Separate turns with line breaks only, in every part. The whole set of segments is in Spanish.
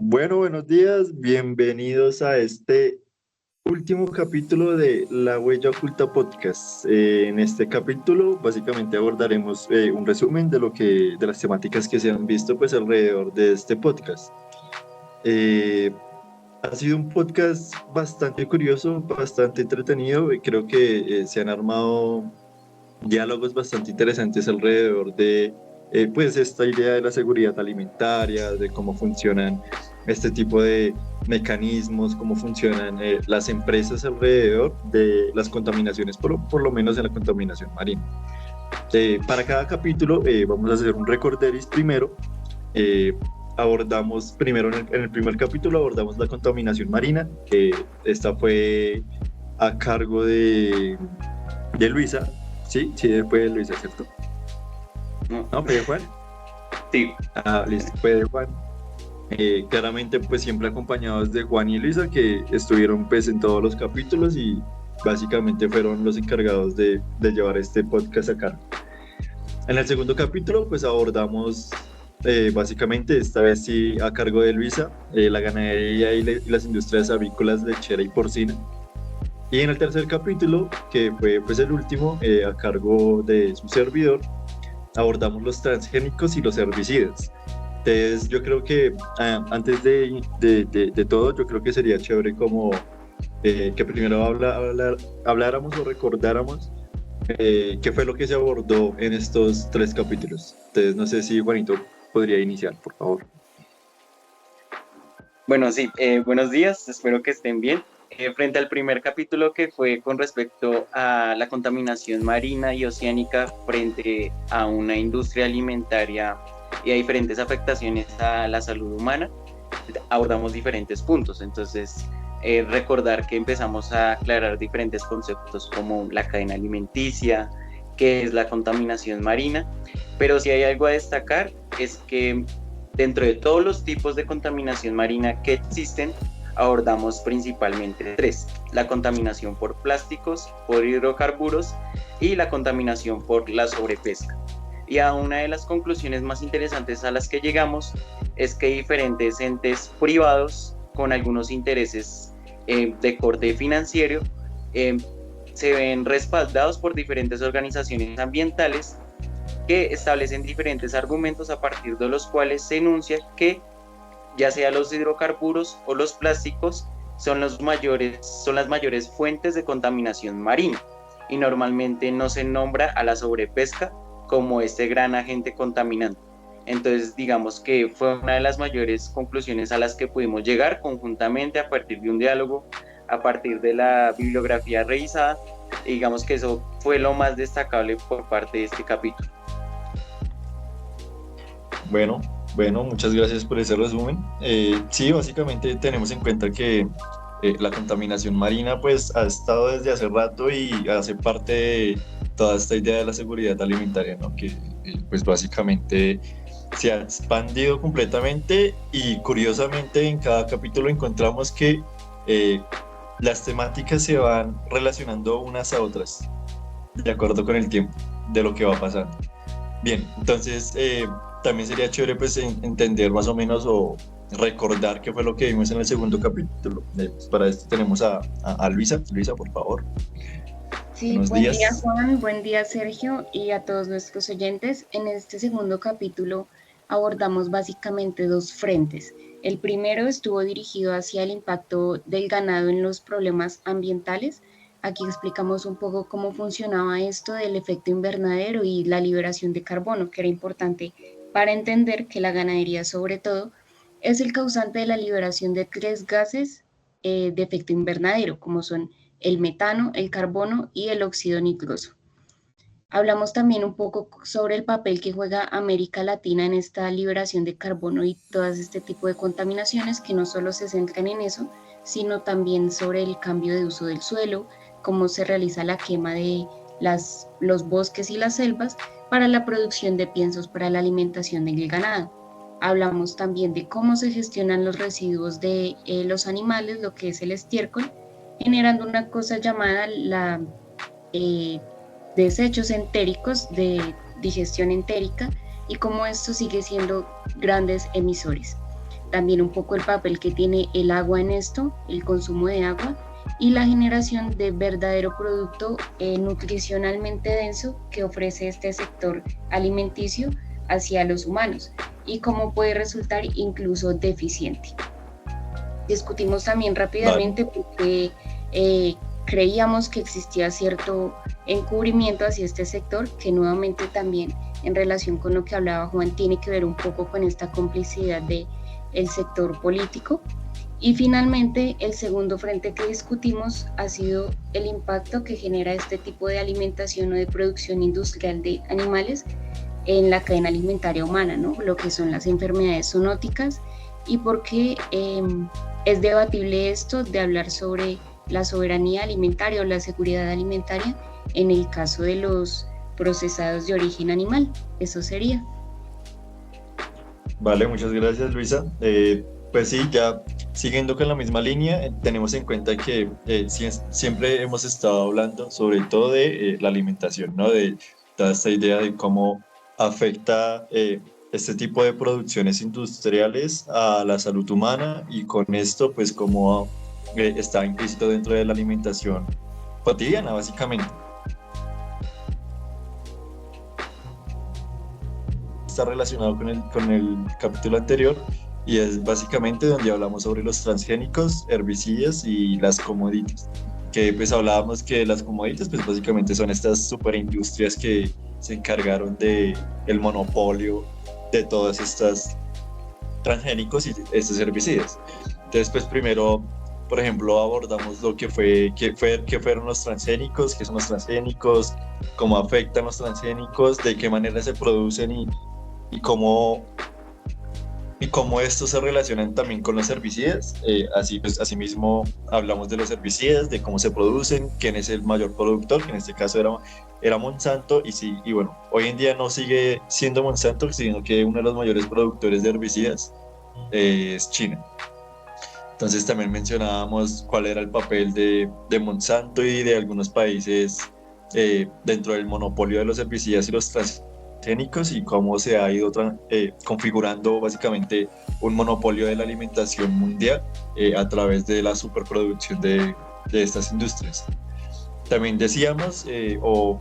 Bueno, buenos días, bienvenidos a este último capítulo de La Huella Oculta Podcast. En este capítulo básicamente abordaremos un resumen de las temáticas que se han visto pues alrededor de este podcast. Eh, Ha sido un podcast bastante curioso, bastante entretenido y creo que se han armado diálogos bastante interesantes alrededor de pues esta idea de la seguridad alimentaria, de cómo funcionan este tipo de mecanismos, cómo funcionan las empresas alrededor de las contaminaciones, por lo menos en la contaminación marina. Para cada capítulo vamos a hacer un recorderis primero. eh, Abordamos primero en el primer capítulo abordamos la contaminación marina, que esta fue a cargo de Luisa. Sí, sí, fue de Luisa, ¿cierto?
No,
No, fue de Juan.
sí,
Ah, listo, fue de Juan. Claramente, pues siempre acompañados de Juan y Luisa, que estuvieron pues en todos los capítulos y básicamente fueron los encargados de llevar este podcast a cabo. En el segundo capítulo, pues abordamos básicamente, esta vez sí a cargo de Luisa, la ganadería y las industrias avícolas, lechera y porcina. Y en el tercer capítulo, que fue pues el último, a cargo de su servidor, abordamos los transgénicos y los herbicidas. Entonces yo creo que antes de todo, yo creo que sería chévere como que primero habláramos o recordáramos qué fue lo que se abordó en estos tres capítulos. Entonces no sé si Juanito podría iniciar, por favor.
bueno, sí, buenos días, espero que estén bien. Frente al primer capítulo que fue con respecto a la contaminación marina y oceánica frente a una industria alimentaria y a diferentes afectaciones a la salud humana, abordamos diferentes puntos. Entonces, recordar que empezamos a aclarar diferentes conceptos como la cadena alimenticia, qué es la contaminación marina, pero si hay algo a destacar es que dentro de todos los tipos de contaminación marina que existen, abordamos principalmente tres: la contaminación por plásticos, por hidrocarburos y la contaminación por la sobrepesca. Y a una de las conclusiones más interesantes a las que llegamos es que diferentes entes privados con algunos intereses de corte financiero se ven respaldados por diferentes organizaciones ambientales que establecen diferentes argumentos a partir de los cuales se enuncia que ya sea los hidrocarburos o los plásticos son las mayores fuentes de contaminación marina, y normalmente no se nombra a la sobrepesca como este gran agente contaminante. Entonces, digamos que fue una de las mayores conclusiones a las que pudimos llegar conjuntamente a partir de un diálogo, a partir de la bibliografía revisada, y digamos que eso fue lo más destacable por parte de este capítulo.
Bueno, bueno, muchas gracias por ese resumen. Sí, básicamente tenemos en cuenta que la contaminación marina pues ha estado desde hace rato y hace parte de toda esta idea de la seguridad alimentaria, ¿no? Que pues básicamente se ha expandido completamente y curiosamente en cada capítulo encontramos que eh, las temáticas se van relacionando unas a otras de acuerdo con el tiempo de lo que va pasando. Bien, entonces también sería chévere pues entender más o menos o recordar qué fue lo que vimos en el segundo capítulo. Pues, para esto tenemos a Luisa. Luisa, por favor.
Sí,
Buenos
buen día
días.
Juan, buen día Sergio y a todos nuestros oyentes. En este segundo capítulo abordamos básicamente dos frentes. El primero estuvo dirigido hacia el impacto del ganado en los problemas ambientales. Aquí explicamos un poco cómo funcionaba esto del efecto invernadero y la liberación de carbono, que era importante para entender que la ganadería sobre todo es el causante de la liberación de tres gases de efecto invernadero, como son el metano, el carbono y el óxido nitroso. Hablamos también un poco sobre el papel que juega América Latina en esta liberación de carbono y todo este tipo de contaminaciones que no solo se centran en eso, sino también sobre el cambio de uso del suelo, cómo se realiza la quema de los bosques y las selvas para la producción de piensos para la alimentación del ganado. Hablamos también de cómo se gestionan los residuos de los animales, lo que es el estiércol, generando una cosa llamada la eh, desechos entéricos de digestión entérica y cómo esto sigue siendo grandes emisores. también un poco el papel que tiene el agua en esto, el consumo de agua, y la generación de verdadero producto nutricionalmente denso que ofrece este sector alimenticio hacia los humanos y cómo puede resultar incluso deficiente. Discutimos también rápidamente porque creíamos que existía cierto encubrimiento hacia este sector, que nuevamente también en relación con lo que hablaba Juan tiene que ver un poco con esta complicidad del sector político. Y finalmente, el segundo frente que discutimos ha sido el impacto que genera este tipo de alimentación o de producción industrial de animales en la cadena alimentaria humana, ¿no? Lo que son las enfermedades zoonóticas y por qué es debatible esto de hablar sobre la soberanía alimentaria o la seguridad alimentaria en el caso de los procesados de origen animal. Eso sería.
Vale, muchas gracias, Luisa. Pues sí, ya siguiendo con la misma línea, tenemos en cuenta que siempre hemos estado hablando sobre todo de la alimentación, ¿no? De toda esta idea de cómo afecta este tipo de producciones industriales a la salud humana y con esto, pues, cómo está implícito dentro de la alimentación cotidiana, básicamente. Está relacionado con el capítulo anterior y es básicamente donde hablamos sobre los transgénicos, herbicidas y las commodities, que pues hablábamos que las commodities pues básicamente son estas superindustrias que se encargaron de el monopolio de todas estas transgénicos y estos herbicidas. Entonces pues primero, por ejemplo, abordamos lo que fueron los transgénicos, qué son los transgénicos, cómo afectan los transgénicos, de qué manera se producen y cómo estos se relacionan también con los herbicidas. Asimismo hablamos de los herbicidas, de cómo se producen, quién es el mayor productor, que en este caso era Monsanto, y bueno, hoy en día no sigue siendo Monsanto, sino que uno de los mayores productores de herbicidas es China. Entonces también mencionábamos cuál era el papel de Monsanto y de algunos países dentro del monopolio de los herbicidas y los transgénicos y cómo se ha ido configurando básicamente un monopolio de la alimentación mundial a través de la superproducción de estas industrias. También decíamos, o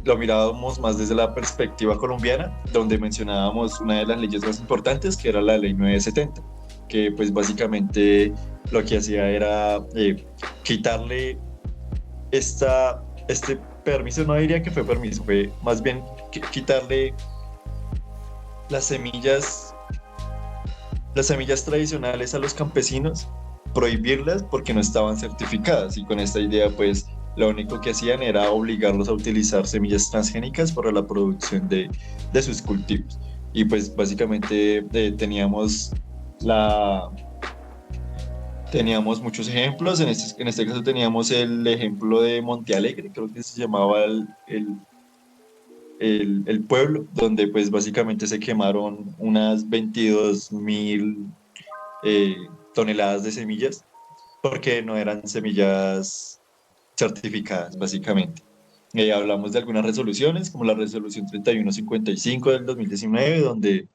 lo mirábamos más desde la perspectiva colombiana, donde mencionábamos una de las leyes más importantes, que era la ley 970, que pues básicamente lo que hacía era quitarle este permiso, no diría que fue permiso, fue más bien quitarle las semillas tradicionales a los campesinos, prohibirlas porque no estaban certificadas, y con esta idea pues lo único que hacían era obligarlos a utilizar semillas transgénicas para la producción de sus cultivos. Y pues básicamente teníamos muchos ejemplos. En este caso teníamos el ejemplo de Monte Alegre, creo que se llamaba el pueblo, donde pues básicamente se quemaron unas 22,000 toneladas de semillas porque no eran semillas certificadas, básicamente. Hablamos de algunas resoluciones, como la resolución 3155 del 2019, donde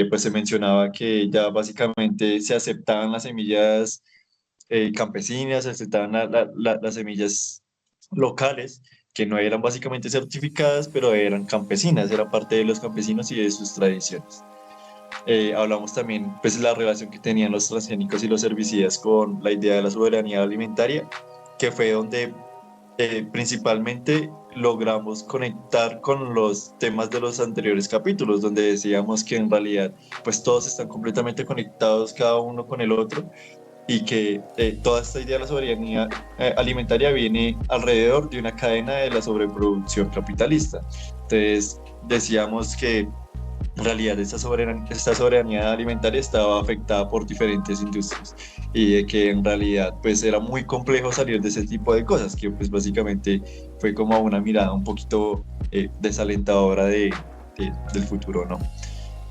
pues se mencionaba que ya básicamente se aceptaban las semillas campesinas, se aceptaban las semillas locales, que no eran básicamente certificadas, pero eran campesinas, eran parte de los campesinos y de sus tradiciones. Hablamos también pues la relación que tenían los transgénicos y los herbicidas con la idea de la soberanía alimentaria, que fue donde principalmente logramos conectar con los temas de los anteriores capítulos, donde decíamos que en realidad pues todos están completamente conectados cada uno con el otro, y que toda esta idea de la soberanía alimentaria viene alrededor de una cadena de la sobreproducción capitalista. Entonces decíamos que en realidad esta soberanía alimentaria estaba afectada por diferentes industrias y de que en realidad pues era muy complejo salir de ese tipo de cosas, que pues básicamente fue como una mirada un poquito desalentadora del futuro, ¿no?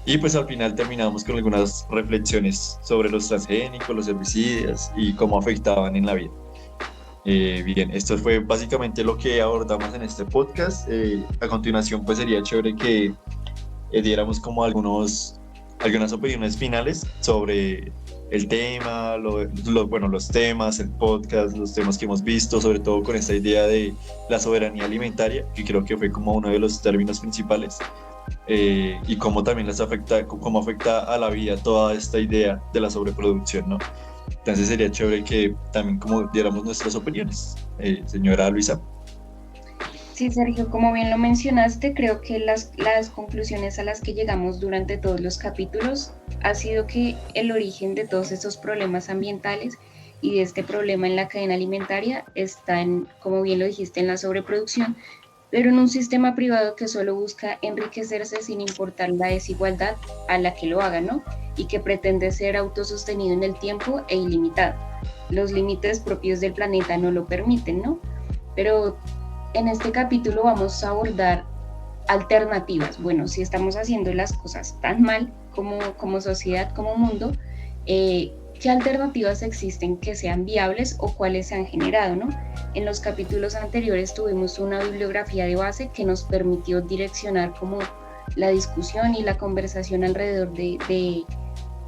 Y pues al final terminamos con algunas reflexiones sobre los transgénicos, los herbicidas y cómo afectaban en la vida. Bien, esto fue básicamente lo que abordamos en este podcast. A continuación pues sería chévere que diéramos como algunos algunas opiniones finales sobre el tema, bueno, los temas, el podcast, los temas que hemos visto, sobre todo con esta idea de la soberanía alimentaria, que creo que fue como uno de los términos principales, y cómo también cómo afecta a la vida toda esta idea de la sobreproducción, ¿no? Entonces sería chévere que también como diéramos nuestras opiniones. Señora Luisa.
Sí, Sergio, como bien lo mencionaste, creo que las conclusiones a las que llegamos durante todos los capítulos ha sido que el origen de todos estos problemas ambientales y de este problema en la cadena alimentaria está en, como bien lo dijiste, en la sobreproducción, pero en un sistema privado que solo busca enriquecerse sin importar la desigualdad a la que lo haga, ¿no? Y que pretende ser autosostenido en el tiempo e ilimitado. Los límites propios del planeta no lo permiten, ¿no? Pero en este capítulo vamos a abordar alternativas. Bueno, si estamos haciendo las cosas tan mal como sociedad, como mundo, ¿qué alternativas existen que sean viables o cuáles se han generado, ¿no? En los capítulos anteriores tuvimos una bibliografía de base que nos permitió direccionar como la discusión y la conversación alrededor de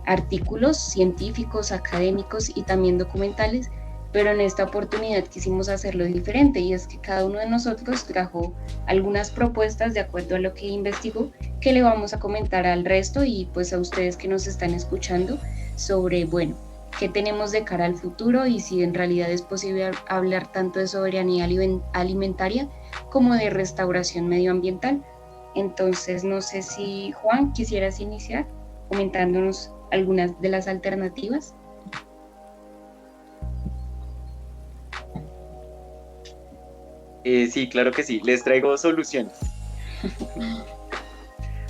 artículos científicos, académicos y también documentales, pero en esta oportunidad quisimos hacerlo diferente, y es que cada uno de nosotros trajo algunas propuestas de acuerdo a lo que investigó, que le vamos a comentar al resto y pues a ustedes que nos están escuchando sobre, bueno, qué tenemos de cara al futuro y si en realidad es posible hablar tanto de soberanía alimentaria como de restauración medioambiental. Entonces, no sé si Juan, quisieras iniciar comentándonos algunas de las alternativas.
Sí, claro que sí, les traigo soluciones.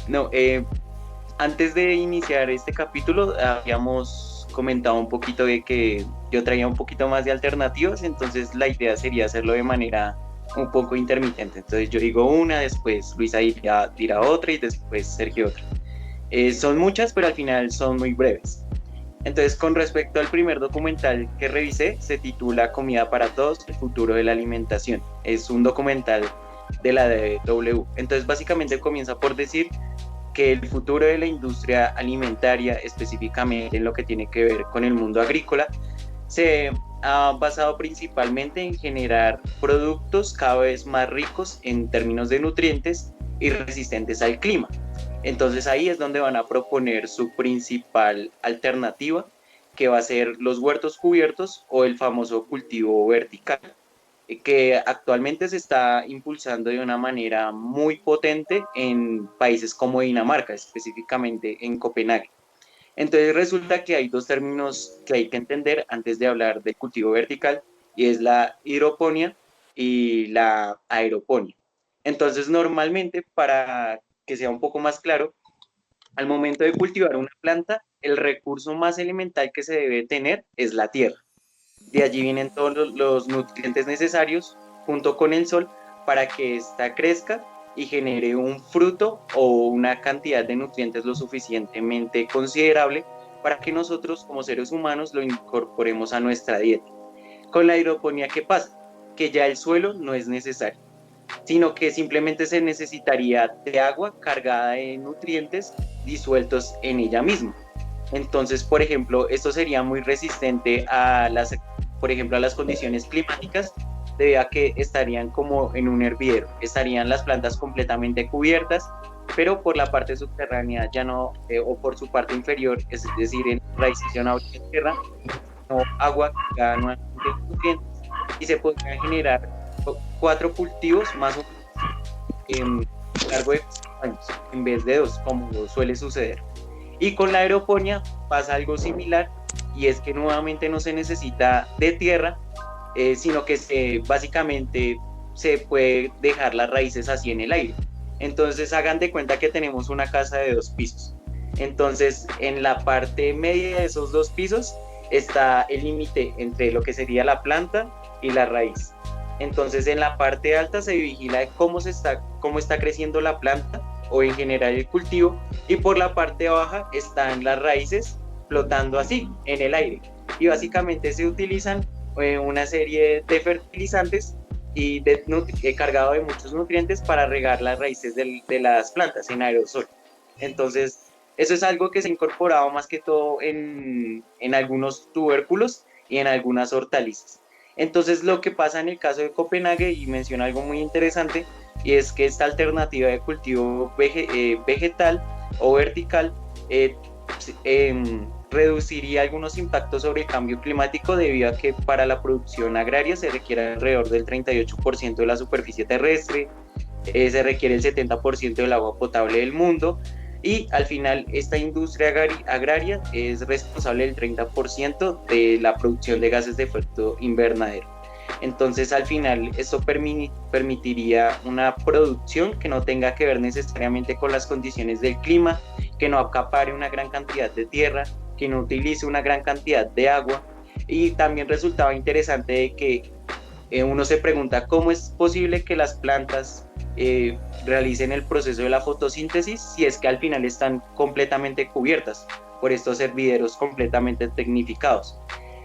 No, antes de iniciar este capítulo habíamos comentado un poquito de que yo traía un poquito más de alternativas, entonces la idea sería hacerlo de manera un poco intermitente. Entonces yo digo una, después Luisa dirá otra y después Sergio otra. Son muchas, pero al final son muy breves. Entonces, con respecto al primer documental que revisé, se titula Comida para Todos, el futuro de la alimentación. Es un documental de la DW. Entonces, básicamente comienza por decir que el futuro de la industria alimentaria, específicamente en lo que tiene que ver con el mundo agrícola, se ha basado principalmente en generar productos cada vez más ricos en términos de nutrientes y resistentes al clima. Entonces ahí es donde van a proponer su principal alternativa, que va a ser los huertos cubiertos o el famoso cultivo vertical, que actualmente se está impulsando de una manera muy potente en países como Dinamarca, específicamente en Copenhague. Entonces resulta que hay dos términos que hay que entender antes de hablar del cultivo vertical, y es la hidroponía y la aeroponía. Entonces normalmente, para que sea un poco más claro, al momento de cultivar una planta, el recurso más elemental que se debe tener es la tierra. De allí vienen todos los nutrientes necesarios junto con el sol para que ésta crezca y genere un fruto o una cantidad de nutrientes lo suficientemente considerable para que nosotros como seres humanos lo incorporemos a nuestra dieta. Con la hidroponía, ¿qué pasa? Que ya el suelo no es necesario, sino que simplemente se necesitaría de agua cargada de nutrientes disueltos en ella misma. Entonces, por ejemplo, esto sería muy resistente a las condiciones climáticas, debido a que estarían como en un hervidero, estarían las plantas completamente cubiertas, pero por la parte subterránea ya no, o por su parte inferior, es decir, en raíces ya no habría tierra, no agua cargada nuevamente de nutrientes, y se podrían generar 4 cultivos más o menos a lo largo de años, en vez de 2, como suele suceder. Y con la aeroponía pasa algo similar, y es que nuevamente no se necesita de tierra, sino que básicamente se puede dejar las raíces así en el aire. Entonces hagan de cuenta que tenemos una casa de 2 pisos. Entonces en la parte media de esos 2 pisos está el límite entre lo que sería la planta y la raíz. Entonces en la parte alta se vigila cómo está creciendo la planta o en general el cultivo, y por la parte baja están las raíces flotando así en el aire, y básicamente se utilizan una serie de fertilizantes y cargado de muchos nutrientes para regar las raíces de las plantas en aerosol. Entonces Eso es algo que se ha incorporado más que todo en algunos tubérculos y en algunas hortalizas. Entonces lo que pasa en el caso de Copenhague, y menciona algo muy interesante, y es que esta alternativa de cultivo vegetal o vertical eh, reduciría algunos impactos sobre el cambio climático debido a que para la producción agraria se requiere alrededor del 38% de la superficie terrestre, se requiere el 70% del agua potable del mundo y al final esta industria agraria es responsable del 30% de la producción de gases de efecto invernadero. Entonces al final esto permitiría una producción que no tenga que ver necesariamente con las condiciones del clima, que no acapare una gran cantidad de tierra, que no utilice una gran cantidad de agua. Y también resultaba interesante de que uno se pregunta cómo es posible que las plantas realicen el proceso de la fotosíntesis si es que al final están completamente cubiertas por estos hervideros completamente tecnificados.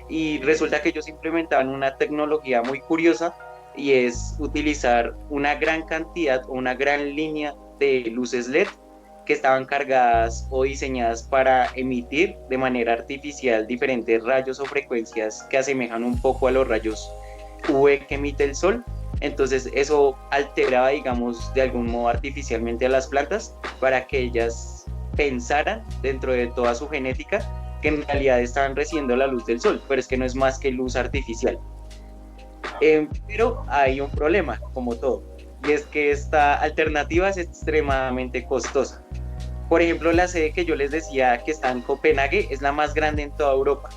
Y resulta que ellos implementaban una tecnología muy curiosa y es utilizar una gran cantidad o una gran línea de luces LED que estaban cargadas o diseñadas para emitir de manera artificial diferentes rayos o frecuencias que asemejan un poco a los rayos UV que emite el sol. Entonces eso alteraba, digamos, de algún modo artificialmente a las plantas para que ellas pensaran dentro de toda su genética que en realidad estaban recibiendo la luz del sol, pero es que no es más que luz artificial. Pero hay un problema, como todo, y es que esta alternativa es extremadamente costosa. Por ejemplo, la sede que yo les decía que está en Copenhague es la más grande en toda Europa,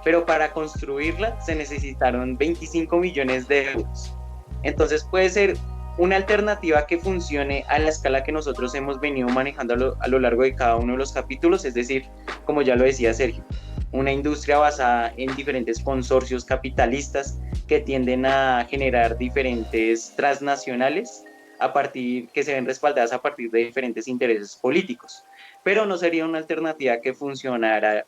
pero para construirla se necesitaron 25 millones de euros. Entonces puede ser una alternativa que funcione a la escala que nosotros hemos venido manejando a lo largo de cada uno de los capítulos, es decir, como ya lo decía Sergio, una industria basada en diferentes consorcios capitalistas que tienden a generar diferentes transnacionales que se ven respaldadas a partir de diferentes intereses políticos, pero no sería una alternativa que funcionara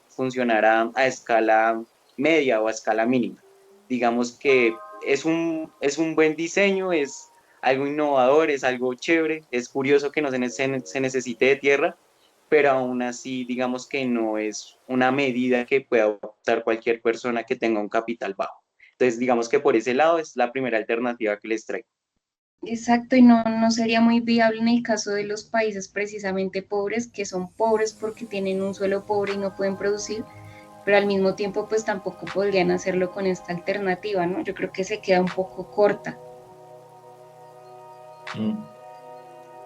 a escala media o a escala mínima. Digamos que es un buen diseño, es algo innovador, es algo chévere, es curioso que no se necesite de tierra, pero aún así digamos que no es una medida que pueda adoptar cualquier persona que tenga un capital bajo. Entonces digamos que por ese lado es la primera alternativa que les traigo.
Exacto, y no sería muy viable en el caso de los países precisamente pobres, que son pobres porque tienen un suelo pobre y no pueden producir, pero al mismo tiempo pues tampoco podrían hacerlo con esta alternativa, ¿no? Yo creo que se queda un poco corta.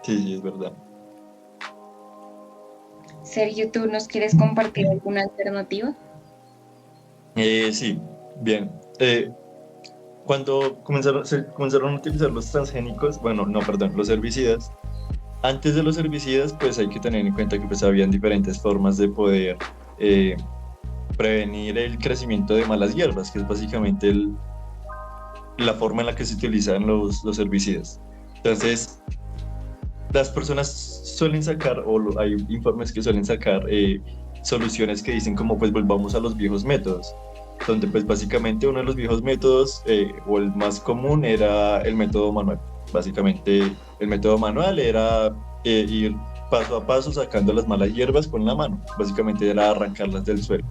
Sí, es verdad.
Sergio, ¿tú nos quieres compartir alguna alternativa?
Sí, bien. Cuando comenzaron a utilizar los transgénicos, bueno, no, perdón, los herbicidas, antes de los herbicidas, pues hay que tener en cuenta que pues habían diferentes formas de poder prevenir el crecimiento de malas hierbas, que es básicamente la forma en la que se utilizan los herbicidas. Entonces, las personas suelen sacar, o hay informes que suelen sacar soluciones que dicen como pues volvamos a los viejos métodos, donde pues básicamente uno de los viejos métodos o el más común era el método manual. Básicamente el método manual era ir paso a paso sacando las malas hierbas con la mano, básicamente era arrancarlas del suelo.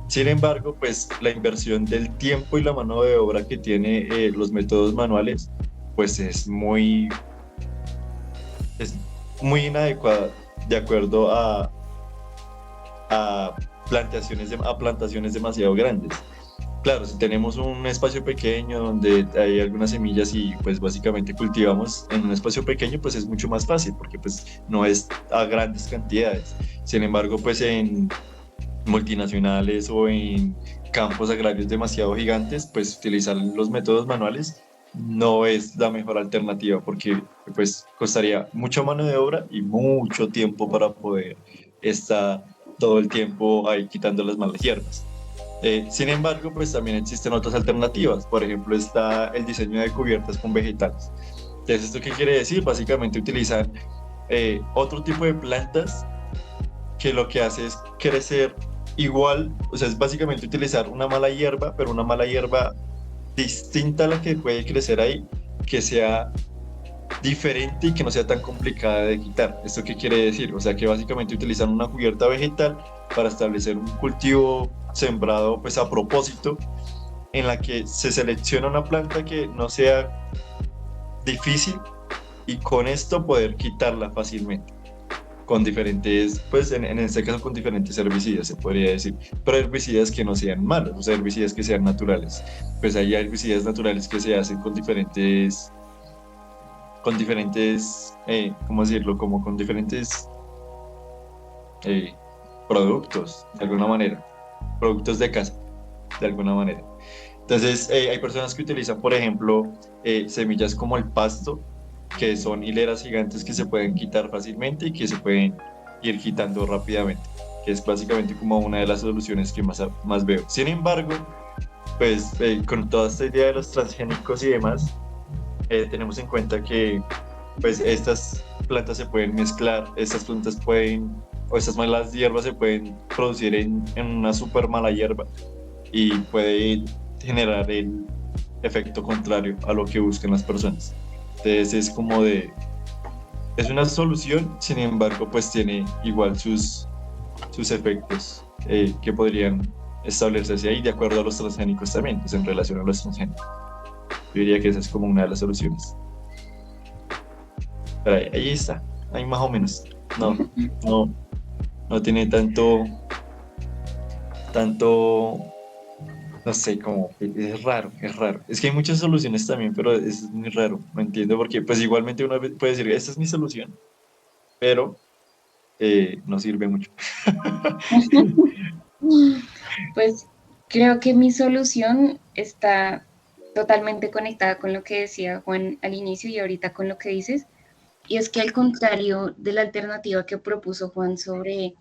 Sin embargo, pues la inversión del tiempo y la mano de obra que tiene los métodos manuales pues es muy inadecuada de acuerdo a plantaciones demasiado grandes. Claro, si tenemos un espacio pequeño donde hay algunas semillas y pues básicamente cultivamos en un espacio pequeño, pues es mucho más fácil porque pues no es a grandes cantidades. Sin embargo, pues en multinacionales o en campos agrarios demasiado gigantes, pues utilizar los métodos manuales no es la mejor alternativa porque pues costaría mucha mano de obra y mucho tiempo para poder estar todo el tiempo ahí quitando las malas hierbas. Sin embargo, pues también existen otras alternativas. Por ejemplo, está el diseño de cubiertas con vegetales. Entonces, ¿esto qué quiere decir? Básicamente utilizan otro tipo de plantas que lo que hace es crecer igual, o sea, es básicamente utilizar una mala hierba, pero una mala hierba distinta a la que puede crecer ahí, que sea diferente y que no sea tan complicada de quitar. ¿Esto qué quiere decir? O sea, que básicamente utilizan una cubierta vegetal para establecer un cultivo sembrado pues a propósito, en la que se selecciona una planta que no sea difícil y con esto poder quitarla fácilmente con diferentes, pues en este caso con diferentes herbicidas se podría decir, pero herbicidas que no sean malos, o sea, herbicidas que sean naturales. Pues hay herbicidas naturales que se hacen ¿cómo decirlo? Como con diferentes eh, productos, de alguna manera, productos de casa, de alguna manera. Entonces, hay personas que utilizan, por ejemplo, semillas como el pasto, que son hileras gigantes que se pueden quitar fácilmente y que se pueden ir quitando rápidamente, que es básicamente como una de las soluciones que más veo. Sin embargo, pues con toda esta idea de los transgénicos y demás, tenemos en cuenta que pues estas plantas se pueden mezclar, estas plantas pueden, o estas malas hierbas se pueden producir en una super mala hierba y puede generar el efecto contrario a lo que buscan las personas. Entonces es una solución, sin embargo, pues tiene igual sus efectos que podrían establecerse ahí de acuerdo a los transgénicos también, pues en relación a los transgénicos. Yo diría que esa es como una de las soluciones. Pero ahí está, ahí más o menos. No tiene tanto, no sé, como es raro. Es que hay muchas soluciones también, pero es muy raro, no entiendo porque pues igualmente uno puede decir, esta es mi solución, pero no sirve mucho.
Pues creo que mi solución está totalmente conectada con lo que decía Juan al inicio y ahorita con lo que dices, y es que al contrario de la alternativa que propuso Juan sobre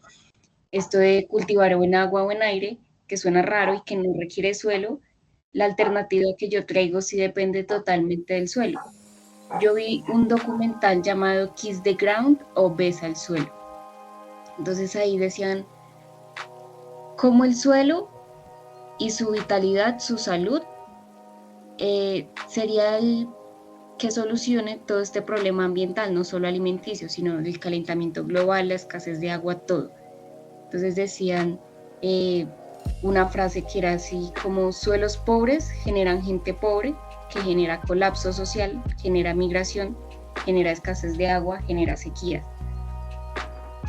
esto de cultivar o en agua o en aire, que suena raro y que no requiere suelo, la alternativa que yo traigo sí depende totalmente del suelo. Yo vi un documental llamado Kiss the Ground o Besa el suelo. Entonces ahí decían cómo el suelo y su vitalidad, su salud, sería el que solucione todo este problema ambiental, no solo alimenticio, sino el calentamiento global, la escasez de agua, todo. Entonces decían una frase que era así como suelos pobres generan gente pobre, que genera colapso social, genera migración, genera escasez de agua, genera sequías.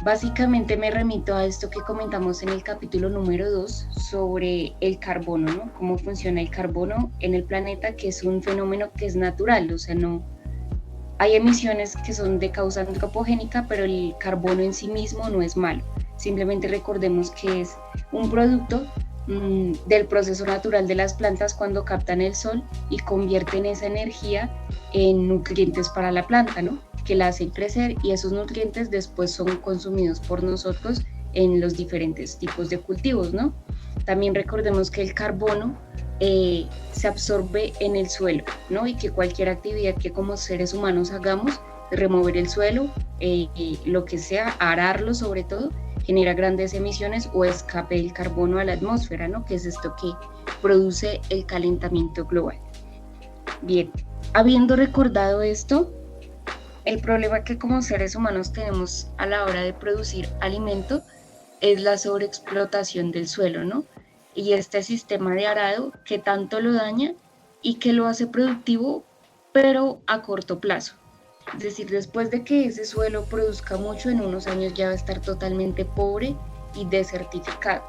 Básicamente me remito a esto que comentamos en el capítulo número 2 sobre el carbono, ¿no? Cómo funciona el carbono en el planeta, que es un fenómeno que es natural, o sea, no hay emisiones que son de causa antropogénica, pero el carbono en sí mismo no es malo. Simplemente recordemos que es un producto del proceso natural de las plantas cuando captan el sol y convierten esa energía en nutrientes para la planta, ¿no? Que la hacen crecer y esos nutrientes después son consumidos por nosotros en los diferentes tipos de cultivos, ¿no? También recordemos que el carbono se absorbe en el suelo, ¿no? Y que cualquier actividad que como seres humanos hagamos, remover el suelo, lo que sea, ararlo sobre todo, genera grandes emisiones o escape del carbono a la atmósfera, ¿no? Que es esto que produce el calentamiento global. Bien, habiendo recordado esto, el problema que como seres humanos tenemos a la hora de producir alimento es la sobreexplotación del suelo, ¿no? Y este sistema de arado que tanto lo daña y que lo hace productivo, pero a corto plazo. Es decir, después de que ese suelo produzca mucho, en unos años ya va a estar totalmente pobre y desertificado.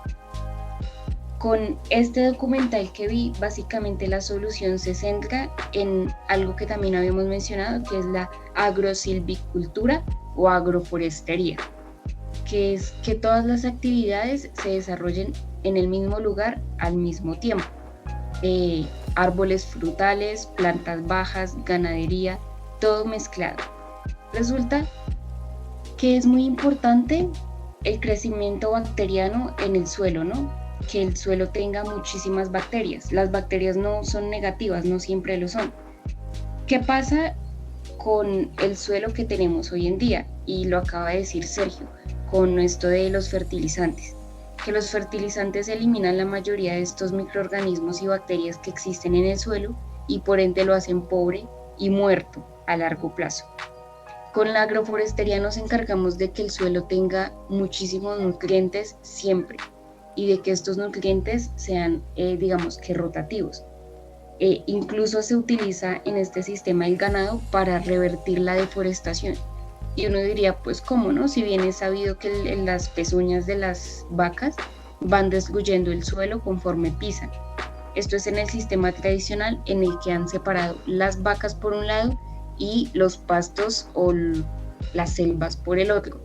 Con este documental que vi, básicamente la solución se centra en algo que también habíamos mencionado, que es la agrosilvicultura o agroforestería, que es que todas las actividades se desarrollen en el mismo lugar al mismo tiempo. Árboles frutales, plantas bajas, ganadería, todo mezclado. Resulta que es muy importante el crecimiento bacteriano en el suelo, ¿no? Que el suelo tenga muchísimas bacterias. Las bacterias no son negativas, no siempre lo son. ¿Qué pasa con el suelo que tenemos hoy en día? Y lo acaba de decir Sergio, con esto de los fertilizantes. Que los fertilizantes eliminan la mayoría de estos microorganismos y bacterias que existen en el suelo y por ende lo hacen pobre y muerto. a largo plazo. Con la agroforestería nos encargamos de que el suelo tenga muchísimos nutrientes siempre y de que estos nutrientes sean, digamos que rotativos. Incluso se utiliza en este sistema el ganado para revertir la deforestación. Y uno diría, pues cómo, ¿no? Si bien es sabido que las pezuñas de las vacas van destruyendo el suelo conforme pisan. Esto es en el sistema tradicional en el que han separado las vacas por un lado y los pastos o las selvas por el otro.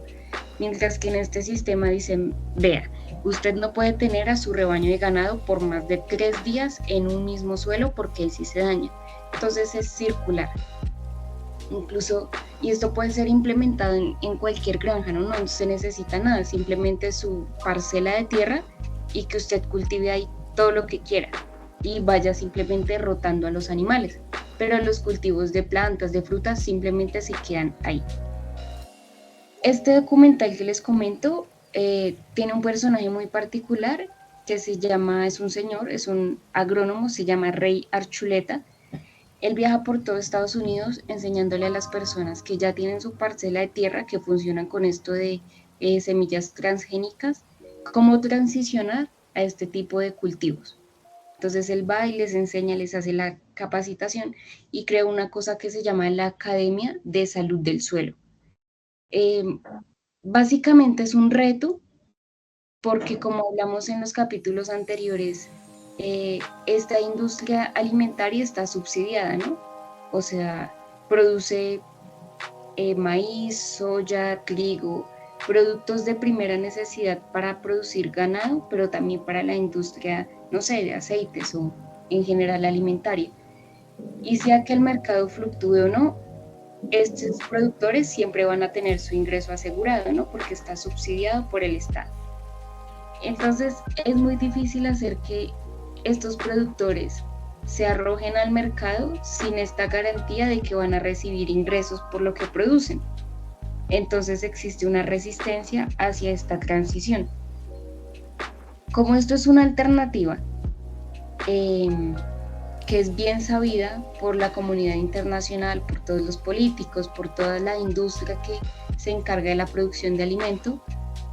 Mientras que en este sistema dicen, vea, usted no puede tener a su rebaño de ganado por más de 3 días en un mismo suelo porque él sí se daña. Entonces es circular. Incluso, y esto puede ser implementado en cualquier granja, ¿no? No se necesita nada, simplemente su parcela de tierra y que usted cultive ahí todo lo que quiera y vaya simplemente rotando a los animales. Pero los cultivos de plantas, de frutas, simplemente se quedan ahí. Este documental que les comento tiene un personaje muy particular que se llama, es un señor, es un agrónomo, se llama Ray Archuleta. Él viaja por todo Estados Unidos enseñándole a las personas que ya tienen su parcela de tierra, que funcionan con esto de semillas transgénicas, cómo transicionar a este tipo de cultivos. Entonces él va y les enseña, les hace la capacitación y crea una cosa que se llama la Academia de Salud del Suelo. Básicamente es un reto porque, como hablamos en los capítulos anteriores, esta industria alimentaria está subsidiada, ¿no? O sea, produce maíz, soya, trigo, productos de primera necesidad para producir ganado, pero también para la industria, no sé, de aceites o en general alimentaria. Y sea que el mercado fluctúe o no, estos productores siempre van a tener su ingreso asegurado, ¿no? Porque está subsidiado por el Estado. Entonces es muy difícil hacer que estos productores se arrojen al mercado sin esta garantía de que van a recibir ingresos por lo que producen. Entonces existe una resistencia hacia esta transición. Como esto es una alternativa que es bien sabida por la comunidad internacional, por todos los políticos, por toda la industria que se encarga de la producción de alimento,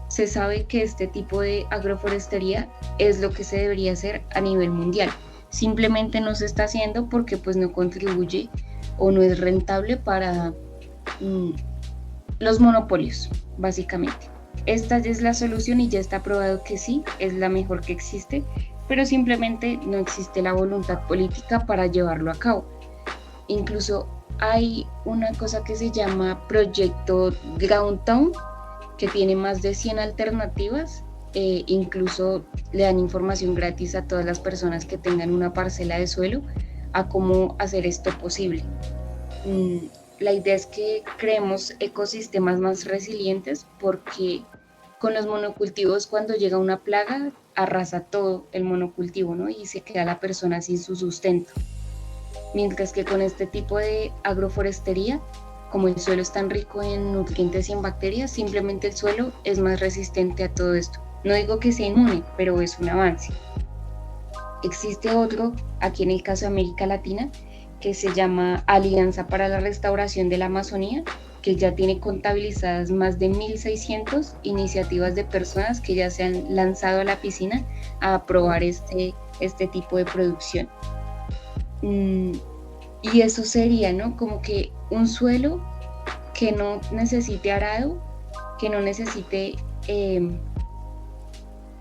se sabe que este tipo de agroforestería es lo que se debería hacer a nivel mundial. Simplemente no se está haciendo porque pues no contribuye o no es rentable para los monopolios, básicamente. Esta ya es la solución y ya está probado que sí, es la mejor que existe, pero simplemente no existe la voluntad política para llevarlo a cabo. Incluso hay una cosa que se llama Proyecto Groundtown, que tiene más de 100 alternativas, incluso le dan información gratis a todas las personas que tengan una parcela de suelo a cómo hacer esto posible. La idea es que creemos ecosistemas más resilientes porque con los monocultivos cuando llega una plaga arrasa todo el monocultivo, ¿no? Y se queda la persona sin su sustento. Mientras que con este tipo de agroforestería, como el suelo es tan rico en nutrientes y en bacterias, simplemente el suelo es más resistente a todo esto. No digo que sea inmune, pero es un avance. Existe otro, aquí en el caso de América Latina, que se llama Alianza para la Restauración de la Amazonía, que ya tiene contabilizadas más de 1.600 iniciativas de personas que ya se han lanzado a la piscina a probar este tipo de producción. Y eso sería, ¿no? Como que un suelo que no necesite arado, que no necesite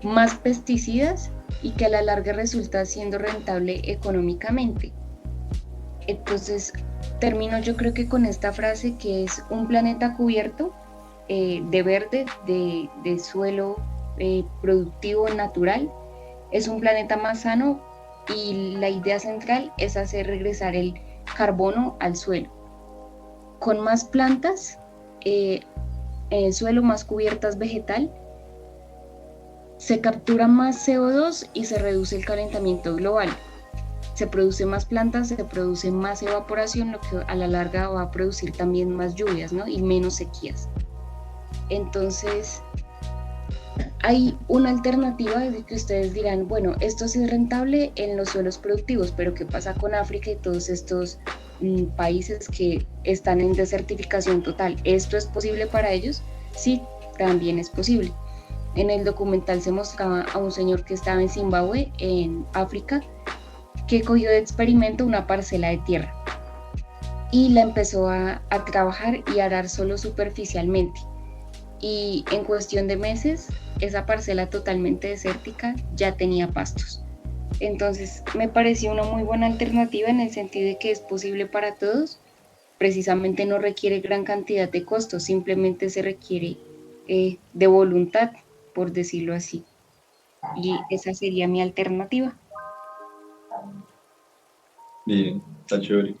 más pesticidas y que a la larga resulta siendo rentable económicamente. Entonces, termino yo creo que con esta frase que es un planeta cubierto de verde, de suelo productivo natural, es un planeta más sano y la idea central es hacer regresar el carbono al suelo. Con más plantas en el suelo, más cubiertas vegetal, se captura más CO2 y se reduce el calentamiento global. Se produce más plantas, se produce más evaporación, lo que a la larga va a producir también más lluvias, ¿no? Y menos sequías. Entonces, hay una alternativa de que ustedes dirán, bueno, esto sí es rentable en los suelos productivos, pero ¿qué pasa con África y todos estos países que están en desertificación total. ¿Esto es posible para ellos? Sí, también es posible. En el documental se mostraba a un señor que estaba en Zimbabue, en África, que cogió de experimento una parcela de tierra y la empezó a trabajar y a arar solo superficialmente. Y en cuestión de meses, esa parcela totalmente desértica ya tenía pastos. Entonces, me pareció una muy buena alternativa en el sentido de que es posible para todos. Precisamente no requiere gran cantidad de costos, simplemente se requiere de voluntad, por decirlo así. Y esa sería mi alternativa.
Bien, está chévere.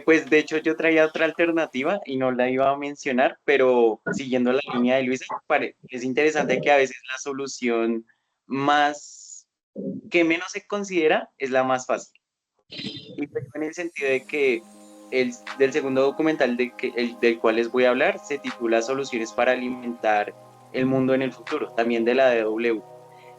Pues de hecho yo traía otra alternativa y no la iba a mencionar, pero siguiendo la línea de Luisa, es interesante que a veces la solución más que menos se considera es la más fácil. Y pues en el sentido de que del segundo documental del cual les voy a hablar se titula Soluciones para alimentar el mundo en el futuro, también de la DW.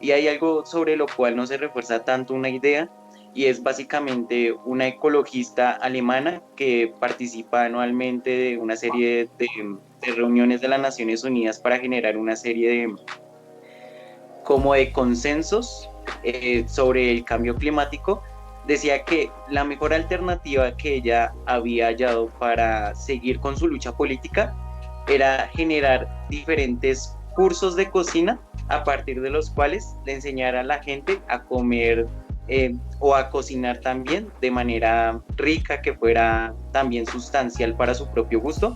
Y hay algo sobre lo cual no se refuerza tanto una idea, y es básicamente una ecologista alemana que participa anualmente de una serie de reuniones de las Naciones Unidas para generar una serie como de consensos sobre el cambio climático. Decía que la mejor alternativa que ella había hallado para seguir con su lucha política era generar diferentes cursos de cocina a partir de los cuales le enseñara a la gente a comer o a cocinar también de manera rica, que fuera también sustancial para su propio gusto,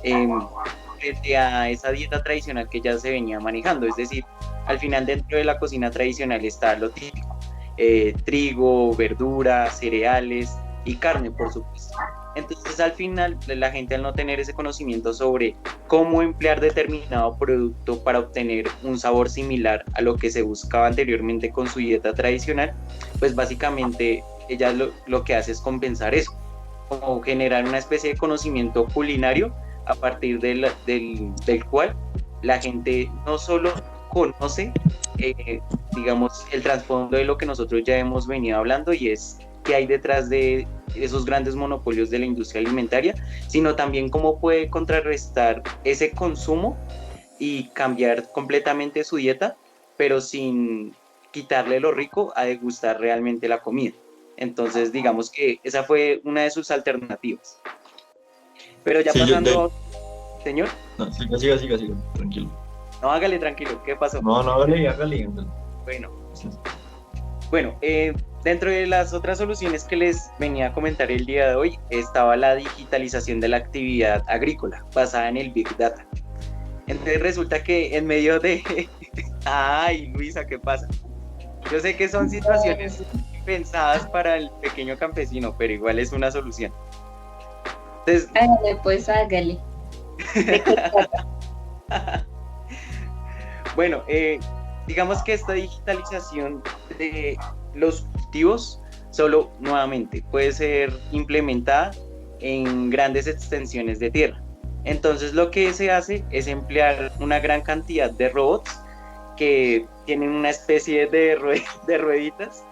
frente a esa dieta tradicional que ya se venía manejando. Es decir, al final dentro de la cocina tradicional está lo típico, trigo, verduras, cereales y carne, por supuesto. Entonces al final la gente, al no tener ese conocimiento sobre cómo emplear determinado producto para obtener un sabor similar a lo que se buscaba anteriormente con su dieta tradicional, pues básicamente ella lo que hace es compensar eso, como generar una especie de conocimiento culinario a partir del cual la gente no solo conoce, digamos, el trasfondo de lo que nosotros ya hemos venido hablando, y es qué hay detrás de esos grandes monopolios de la industria alimentaria, sino también cómo puede contrarrestar ese consumo y cambiar completamente su dieta, pero sin quitarle lo rico a degustar realmente la comida. Entonces, digamos que esa fue una de sus alternativas. Pero ya
Sí,
pasando, señor.
No, siga, tranquilo.
No, hágale tranquilo, ¿qué pasó?
No, hágale.
Bueno,
Sí.
bueno, dentro de las otras soluciones que les venía a comentar el día de hoy estaba la digitalización de la actividad agrícola basada en el Big Data. Entonces resulta que en medio de... Ay, Luisa, ¿qué pasa? Yo sé que son situaciones pensadas para el pequeño campesino, pero igual es una solución. Entonces,
Hágale, pues hágale.
bueno, digamos que esta digitalización de los cultivos solo nuevamente puede ser implementada en grandes extensiones de tierra. Entonces lo que se hace es emplear una gran cantidad de robots que tienen una especie de rueditas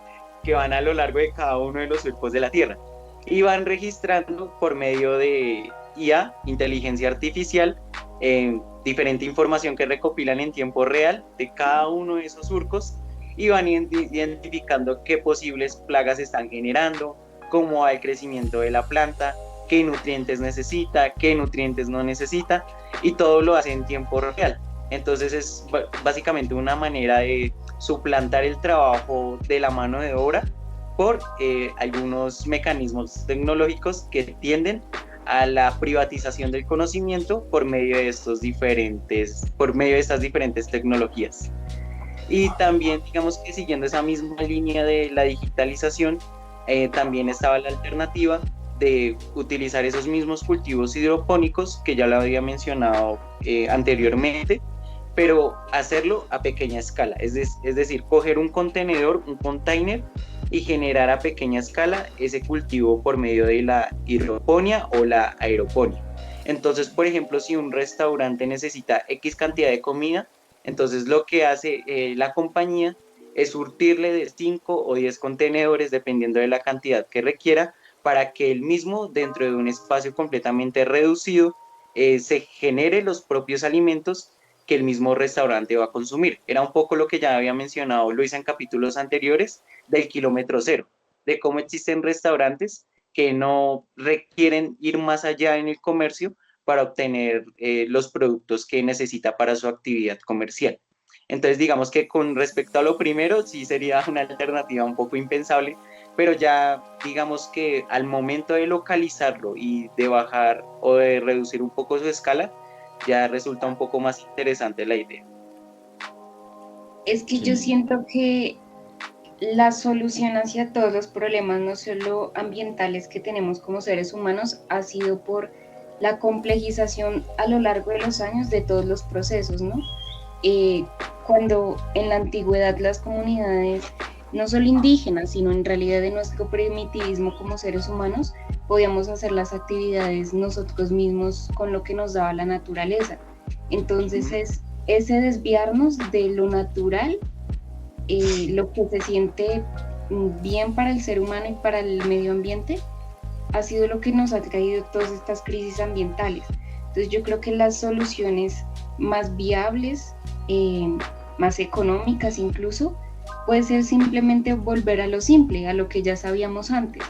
que van a lo largo de cada uno de los surcos de la tierra y van registrando por medio de IA, inteligencia artificial, diferente información que recopilan en tiempo real de cada uno de esos surcos, y van identificando qué posibles plagas están generando, cómo va el crecimiento de la planta, qué nutrientes necesita, qué nutrientes no necesita, y todo lo hace en tiempo real. Entonces es básicamente una manera de suplantar el trabajo de la mano de obra por algunos mecanismos tecnológicos que tienden a la privatización del conocimiento por medio de estas diferentes tecnologías. Y también, digamos que siguiendo esa misma línea de la digitalización, también estaba la alternativa de utilizar esos mismos cultivos hidropónicos que ya lo había mencionado anteriormente, pero hacerlo a pequeña escala, es decir, coger un contenedor, un container, y generar a pequeña escala ese cultivo por medio de la hidroponía o la aeroponía. Entonces, por ejemplo, si un restaurante necesita X cantidad de comida, entonces lo que hace la compañía es surtirle de 5 o 10 contenedores, dependiendo de la cantidad que requiera, para que él mismo, dentro de un espacio completamente reducido, se genere los propios alimentos que el mismo restaurante va a consumir. Era un poco lo que ya había mencionado Luis en capítulos anteriores del kilómetro cero, de cómo existen restaurantes que no requieren ir más allá en el comercio para obtener los productos que necesita para su actividad comercial. Entonces, digamos que con respecto a lo primero, sí sería una alternativa un poco impensable, pero ya digamos que al momento de localizarlo y de bajar o de reducir un poco su escala, ya resulta un poco más interesante la idea.
Es que yo
Sí.
siento que la solución hacia todos los problemas, no solo ambientales que tenemos como seres humanos, ha sido por la complejización a lo largo de los años de todos los procesos, ¿no? Cuando en la antigüedad las comunidades, no solo indígenas, sino en realidad de nuestro primitivismo como seres humanos, podíamos hacer las actividades nosotros mismos con lo que nos daba la naturaleza. Entonces es ese desviarnos de lo natural, lo que se siente bien para el ser humano y para el medio ambiente, ha sido lo que nos ha traído todas estas crisis ambientales. Entonces yo creo que las soluciones más viables, más económicas incluso, puede ser simplemente volver a lo simple, a lo que ya sabíamos antes.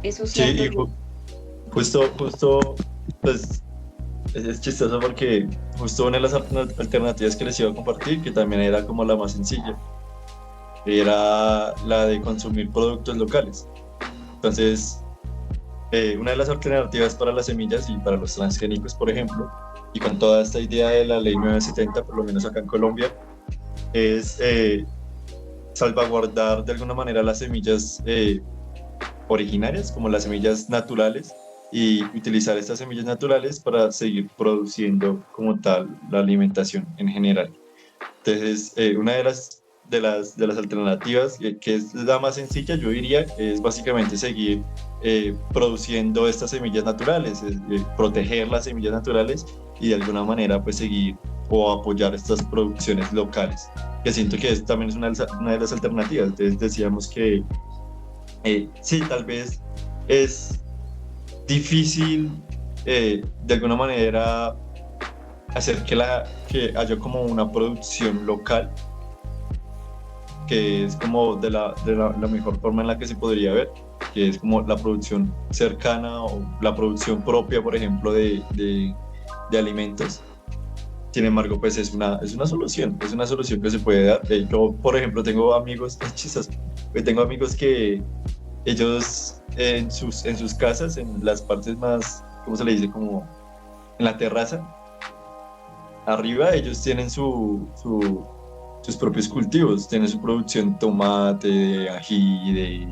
Eso
Sí,
siento
y
yo.
justo, pues es chistoso porque justo una de las alternativas que les iba a compartir, que también era como la más sencilla, era la de consumir productos locales. Entonces, una de las alternativas para las semillas y para los transgénicos, por ejemplo, y con toda esta idea de la ley 970, por lo menos acá en Colombia, es salvaguardar de alguna manera las semillas originarias, como las semillas naturales, y utilizar estas semillas naturales para seguir produciendo como tal la alimentación en general. Entonces, una de las alternativas, que es la más sencilla, yo diría, es básicamente seguir produciendo estas semillas naturales, proteger las semillas naturales y de alguna manera pues seguir o apoyar estas producciones locales, que siento que también es una de las alternativas. Entonces decíamos que sí, tal vez es difícil de alguna manera hacer que haya como una producción local, que es como la mejor forma en la que se podría ver, que es como la producción cercana o la producción propia, por ejemplo, de alimentos. Sin embargo, pues es una solución que se puede dar. Yo, por ejemplo, tengo amigos, tengo amigos que ellos en sus casas, en las partes más, ¿cómo se le dice? Como en la terraza, arriba ellos tienen sus propios cultivos, tienen su producción de tomate, de ají,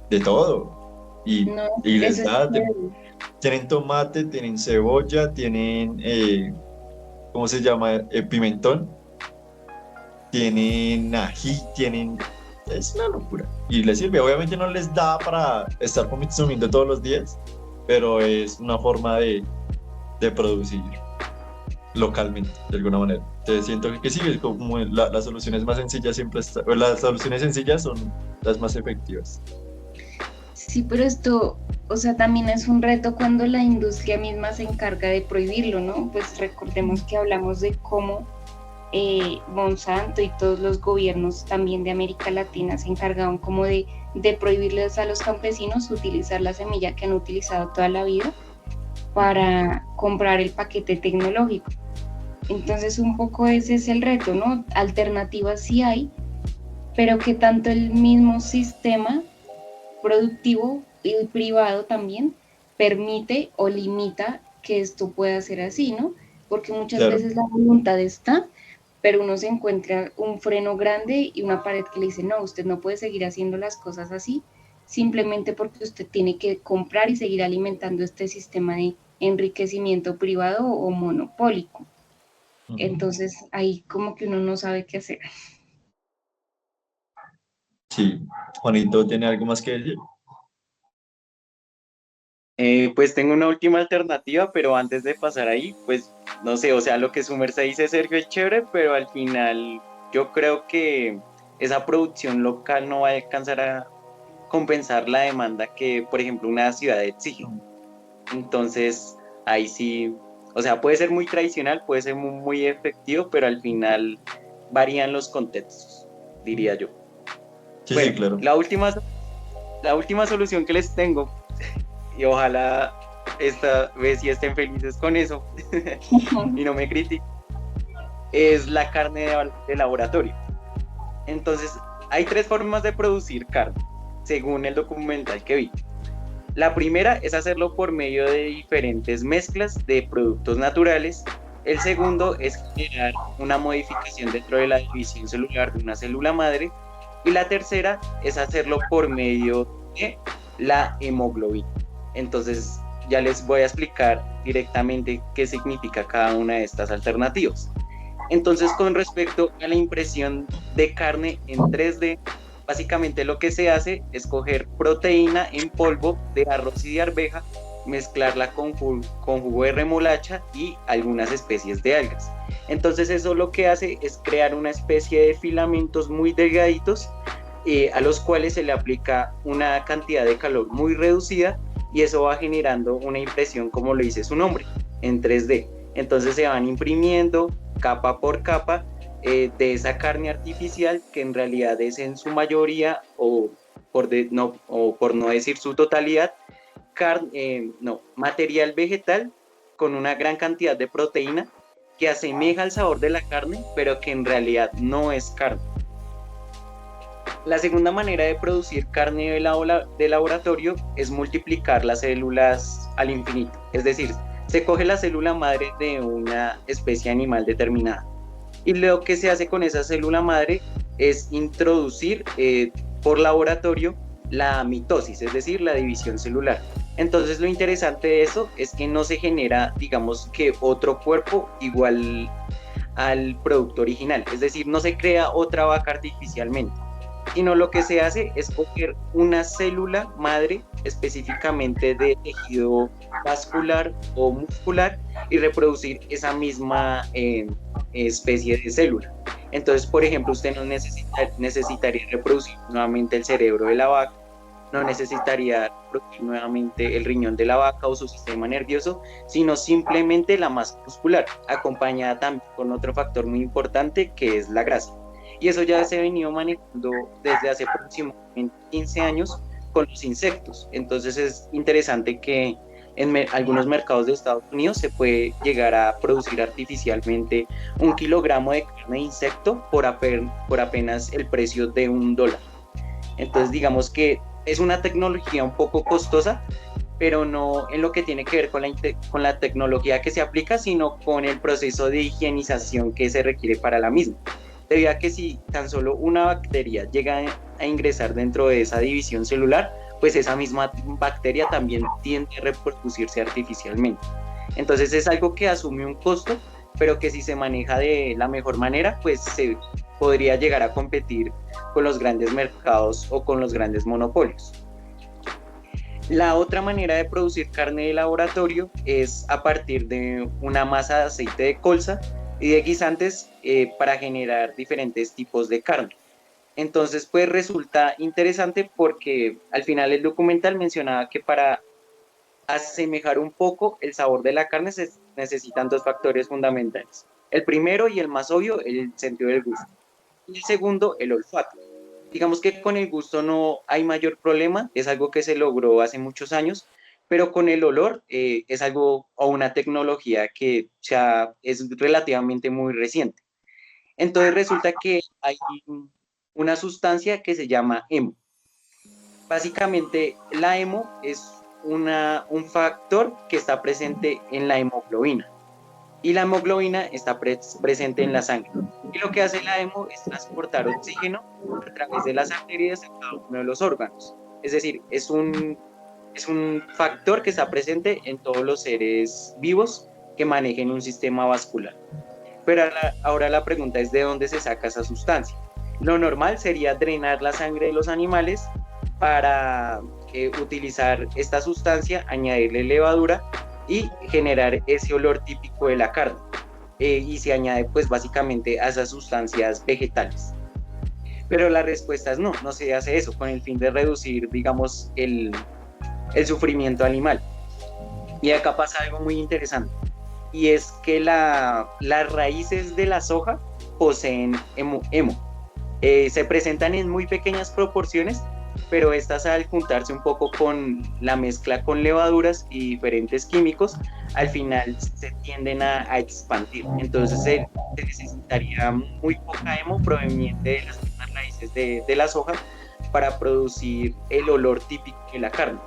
de todo. Y,
No,
y les
eso es
da,
chévere.
tienen tomate, tienen cebolla, tienen, ¿cómo se llama? Pimentón, tienen ají, es una locura. Y les sirve, obviamente no les da para estar consumiendo todos los días, pero es una forma de producir localmente, de alguna manera. Entonces siento que sí, es como las soluciones más sencillas las soluciones sencillas son las más efectivas.
Sí, pero esto, o sea, también es un reto cuando la industria misma se encarga de prohibirlo, ¿no? Pues recordemos que hablamos de cómo Monsanto y todos los gobiernos también de América Latina se encargaban como de prohibirles a los campesinos utilizar la semilla que han utilizado toda la vida para comprar el paquete tecnológico. Entonces un poco ese es el reto, ¿no? Alternativas sí hay, pero que tanto el mismo sistema productivo y privado también permite o limita que esto pueda ser así, ¿no? Porque muchas
Claro,
veces la voluntad está, pero uno se encuentra un freno grande y una pared que le dice, no, usted no puede seguir haciendo las cosas así, simplemente porque usted tiene que comprar y seguir alimentando este sistema de enriquecimiento privado o monopólico. Entonces ahí como que uno no sabe qué hacer.
sí. Juanito, ¿tiene algo más que decir?
Pues tengo una última alternativa, pero antes de pasar ahí, pues no sé, o sea, lo que su merced dice, Sergio, es chévere, pero al final yo creo que esa producción local no va a alcanzar a compensar la demanda que, por ejemplo, una ciudad exige. Entonces, ahí sí, o sea, puede ser muy tradicional, puede ser muy efectivo, pero al final varían los contextos, diría yo.
Sí, sí,
Bueno,
claro.
la última solución que les tengo, y ojalá esta vez sí estén felices con eso y no me critiquen, es la carne de laboratorio. Entonces, hay tres formas de producir carne, según el documental que vi. La primera es hacerlo por medio de diferentes mezclas de productos naturales. El segundo es generar una modificación dentro de la división celular de una célula madre. Y la tercera es hacerlo por medio de la hemoglobina. Entonces, ya les voy a explicar directamente qué significa cada una de estas alternativas. Entonces, con respecto a la impresión de carne en 3D, básicamente lo que se hace es coger proteína en polvo de arroz y de arveja, mezclarla con jugo de remolacha y algunas especies de algas. Entonces eso lo que hace es crear una especie de filamentos muy delgaditos a los cuales se le aplica una cantidad de calor muy reducida y eso va generando una impresión, como lo dice su nombre, en 3D. Entonces se van imprimiendo capa por capa de esa carne artificial que en realidad es en su mayoría o por no decir su totalidad material vegetal con una gran cantidad de proteína que asemeja el sabor de la carne pero que en realidad no es carne. La segunda manera de producir carne de laboratorio es multiplicar las células al infinito, es decir, se coge la célula madre de una especie animal determinada y lo que se hace con esa célula madre es introducir por laboratorio la mitosis, es decir, la división celular. Entonces lo interesante de eso es que no se genera, digamos, que otro cuerpo igual al producto original, es decir, no se crea otra vaca artificialmente, sino lo que se hace es coger una célula madre específicamente de tejido vascular o muscular y reproducir esa misma especie de célula. Entonces, por ejemplo, usted no necesitaría reproducir nuevamente el cerebro de la vaca, no necesitaría reproducir nuevamente el riñón de la vaca o su sistema nervioso, sino simplemente la masa muscular, acompañada también con otro factor muy importante que es la grasa. Y eso ya se ha venido manejando desde hace aproximadamente 15 años con los insectos. Entonces es interesante que en algunos mercados de Estados Unidos se puede llegar a producir artificialmente 1 kilogramo de carne de insecto por apenas el precio de $1. Entonces digamos que es una tecnología un poco costosa, pero no en lo que tiene que ver con la tecnología que se aplica, sino con el proceso de higienización que se requiere para la misma. Debido a que si tan solo una bacteria llega a ingresar dentro de esa división celular, pues esa misma bacteria también tiende a reproducirse artificialmente. Entonces es algo que asume un costo, pero que si se maneja de la mejor manera, pues se podría llegar a competir con los grandes mercados o con los grandes monopolios. La otra manera de producir carne de laboratorio es a partir de una masa de aceite de colza y de guisantes para generar diferentes tipos de carne. Entonces, pues resulta interesante porque al final el documental mencionaba que para asemejar un poco el sabor de la carne se necesitan dos factores fundamentales. El primero y el más obvio, el sentido del gusto. Y el segundo, el olfato. Digamos que con el gusto no hay mayor problema, es algo que se logró hace muchos años, pero con el olor es algo o una tecnología que ya es relativamente muy reciente. Entonces resulta que hay una sustancia que se llama hemo. Básicamente la hemo es un factor que está presente en la hemoglobina y la hemoglobina está presente en la sangre. Y lo que hace la hemo es transportar oxígeno a través de las arterias a cada uno de los órganos. Es decir, es un factor que está presente en todos los seres vivos que manejen un sistema vascular. Pero ahora la pregunta es de dónde se saca esa sustancia. Lo normal sería drenar la sangre de los animales para utilizar esta sustancia, añadirle levadura y generar ese olor típico de la carne. Y se añade pues básicamente a esas sustancias vegetales. Pero la respuesta es no, no se hace eso con el fin de reducir, digamos, el sufrimiento animal. Y acá pasa algo muy interesante, y es que las raíces de la soja poseen hemo. Se presentan en muy pequeñas proporciones, pero estas, al juntarse un poco con la mezcla con levaduras y diferentes químicos, al final se tienden a expandir. Entonces se necesitaría muy poca hemo proveniente de las mismas raíces de la soja para producir el olor típico de la carne.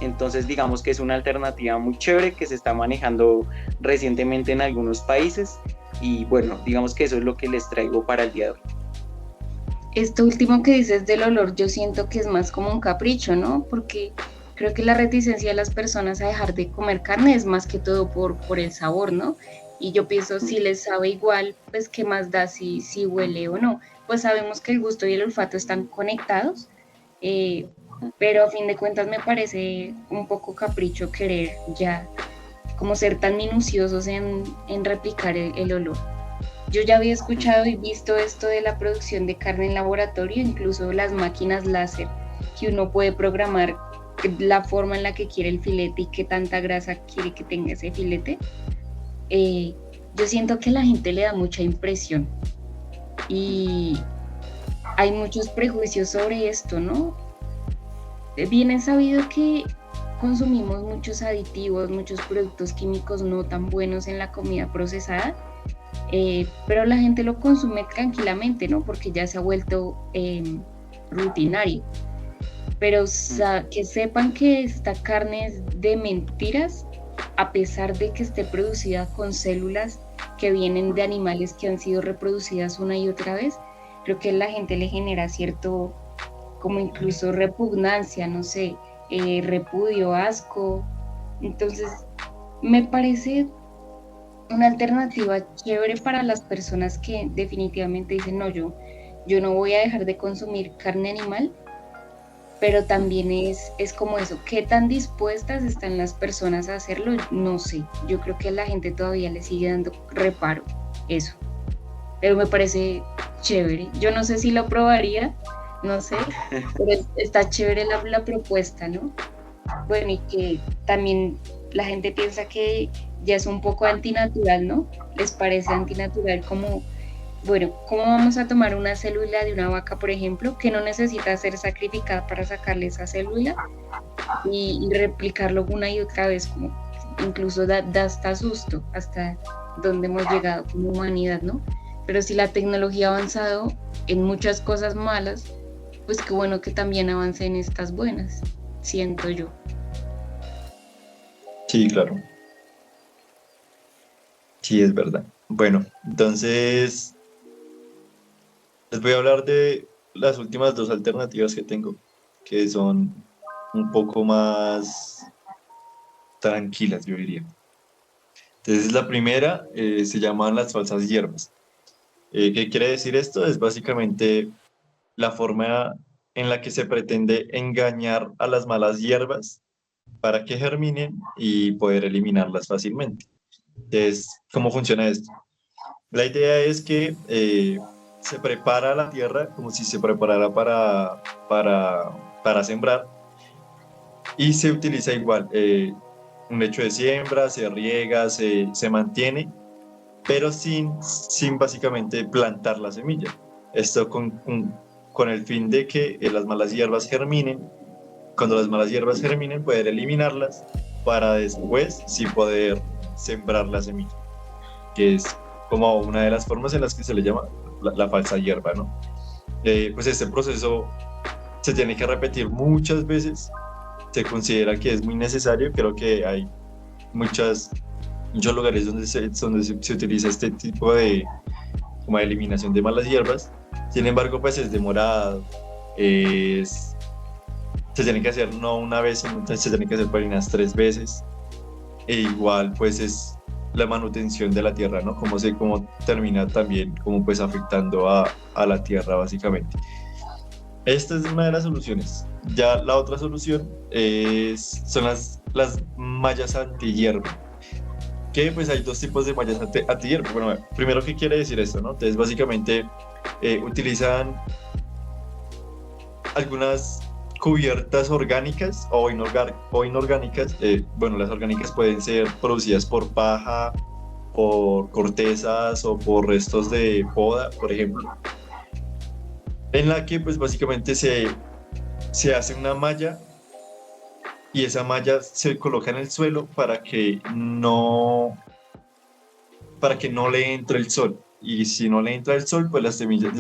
Entonces digamos que es una alternativa muy chévere que se está manejando recientemente en algunos países, y bueno, digamos que eso es lo que les traigo para el día de hoy.
Esto último que dices del olor, yo siento que es más como un capricho, ¿no? Porque creo que la reticencia de las personas a dejar de comer carne es más que todo por el sabor, ¿no? Y yo pienso, si les sabe igual, pues qué más da si huele o no. Pues sabemos que el gusto y el olfato están conectados, pero a fin de cuentas me parece un poco capricho querer ya como ser tan minuciosos en replicar el olor. Yo ya había escuchado y visto esto de la producción de carne en laboratorio, incluso las máquinas láser, que uno puede programar la forma en la que quiere el filete y qué tanta grasa quiere que tenga ese filete. Yo siento que a la gente le da mucha impresión y hay muchos prejuicios sobre esto, ¿no? Bien es sabido que consumimos muchos aditivos, muchos productos químicos no tan buenos en la comida procesada, pero la gente lo consume tranquilamente, ¿no? Porque ya se ha vuelto rutinario. Pero que sepan que esta carne es de mentiras, a pesar de que esté producida con células que vienen de animales que han sido reproducidas una y otra vez, creo que a la gente le genera cierto, como incluso repugnancia, no sé, repudio, asco. Entonces, me parece una alternativa chévere para las personas que definitivamente dicen, no, yo no voy a dejar de consumir carne animal, pero también es como eso, ¿qué tan dispuestas están las personas a hacerlo? No sé, yo creo que a la gente todavía le sigue dando reparo eso, pero me parece chévere. Yo no sé si lo probaría, no sé, pero está chévere la propuesta, ¿no? Bueno, y que también la gente piensa que ya es un poco antinatural, ¿no? Les parece antinatural como, bueno, ¿cómo vamos a tomar una célula de una vaca, por ejemplo, que no necesita ser sacrificada para sacarle esa célula y replicarlo una y otra vez? Como incluso da hasta susto, hasta dónde hemos llegado como humanidad, ¿no? Pero si la tecnología ha avanzado en muchas cosas malas, pues qué bueno que también avance en estas buenas, siento yo.
Sí, claro. Sí, es verdad. Bueno, entonces les voy a hablar de las últimas dos alternativas que tengo, que son un poco más tranquilas, yo diría. Entonces, la primera se llaman las falsas hierbas. ¿Qué quiere decir esto? Es básicamente la forma en la que se pretende engañar a las malas hierbas para que germinen y poder eliminarlas fácilmente. Entonces, ¿cómo funciona esto? La idea es que se prepara la tierra como si se preparara para sembrar, y se utiliza igual un lecho de siembra, se riega, se mantiene, pero sin básicamente plantar la semilla. Esto con el fin de que las malas hierbas germinen. Cuando las malas hierbas germinen, poder eliminarlas para después sí poder sembrar la semilla, que es como una de las formas en las que se le llama la falsa hierba, ¿no? Pues este proceso se tiene que repetir muchas veces, se considera que es muy necesario. Creo que hay muchos lugares donde se utiliza este tipo de como de eliminación de malas hierbas. Sin embargo, pues es demorado, se tiene que hacer no una vez, entonces se tiene que hacer por unas 3 veces, e igual pues es la manutención de la tierra, ¿no? Cómo termina también como pues afectando a la tierra básicamente. Esta es una de las soluciones. Ya la otra solución son las mallas antihierba, que pues hay 2 tipos de mallas antihierba. Bueno, primero, ¿qué quiere decir esto, no? Entonces básicamente utilizan algunas cubiertas orgánicas o inorgánicas. Bueno, las orgánicas pueden ser producidas por paja, por cortezas o por restos de poda, por ejemplo, en la que pues básicamente se hace una malla y esa malla se coloca en el suelo para que no le entre el sol. Y si no le entra el sol, pues las semillas,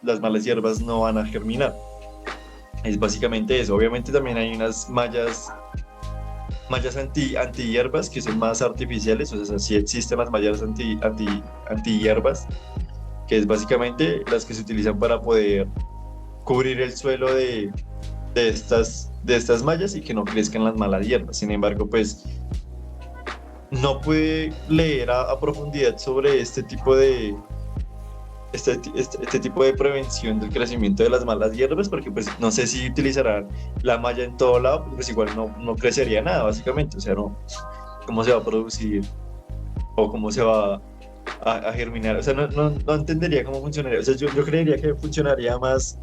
las malas hierbas no van a germinar. Es básicamente eso. Obviamente también hay unas mallas anti hierbas que son más artificiales, o sea, sí existen las mallas anti hierbas, que es básicamente las que se utilizan para poder cubrir el suelo de estas mallas y que no crezcan las malas hierbas. Sin embargo, pues no pude leer a profundidad sobre este tipo de prevención del crecimiento de las malas hierbas, porque pues no sé si utilizarán la malla en todo lado, pues igual no crecería nada básicamente, o sea, no, cómo se va a producir o cómo se va a germinar, o sea, no entendería cómo funcionaría, o sea, yo creería que funcionaría más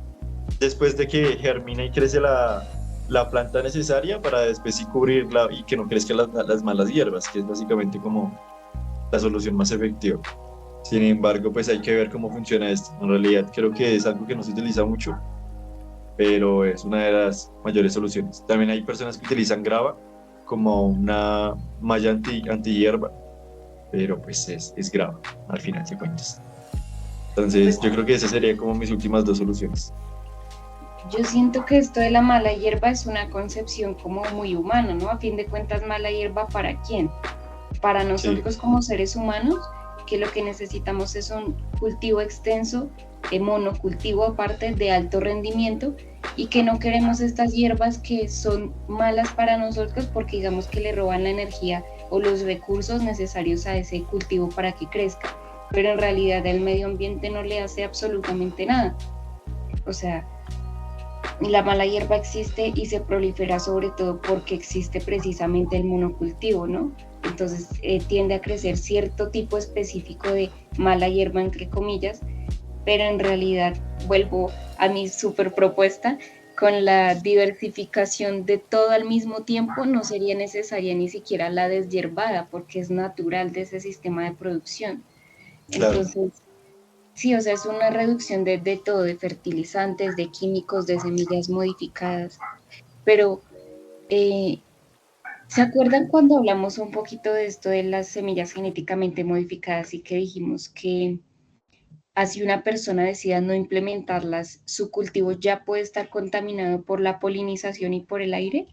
después de que germina y crece la planta necesaria para después sí cubrirla y que no crezcan las malas hierbas, que es básicamente como la solución más efectiva. Sin embargo, pues hay que ver cómo funciona esto. En realidad creo que es algo que no se utiliza mucho, pero es una de las mayores soluciones. También hay personas que utilizan grava como una malla anti hierba, pero pues es grava al final de cuentas. Entonces yo creo que esas serían como mis últimas dos soluciones.
Yo siento que esto de la mala hierba es una concepción como muy humana, ¿no? A fin de cuentas, mala hierba ¿para quién? Para nosotros
Sí.
como seres humanos, que lo que necesitamos es un cultivo extenso, monocultivo aparte de alto rendimiento, y que no queremos estas hierbas que son malas para nosotros porque digamos que le roban la energía o los recursos necesarios a ese cultivo para que crezca, pero en realidad el medio ambiente no le hace absolutamente nada. O sea, la mala hierba existe y se prolifera sobre todo porque existe precisamente el monocultivo, ¿no? Entonces tiende a crecer cierto tipo específico de mala hierba, entre comillas, pero en realidad vuelvo a mi super propuesta, con la diversificación de todo al mismo tiempo no sería necesaria ni siquiera la deshierbada porque es natural de ese sistema de producción.
Claro.
Entonces, sí, o sea, es una reducción de todo, de fertilizantes, de químicos, de semillas modificadas. Pero, eh, ¿se acuerdan cuando hablamos un poquito de esto de las semillas genéticamente modificadas y que dijimos que así una persona decida no implementarlas, su cultivo ya puede estar contaminado por la polinización y por el aire?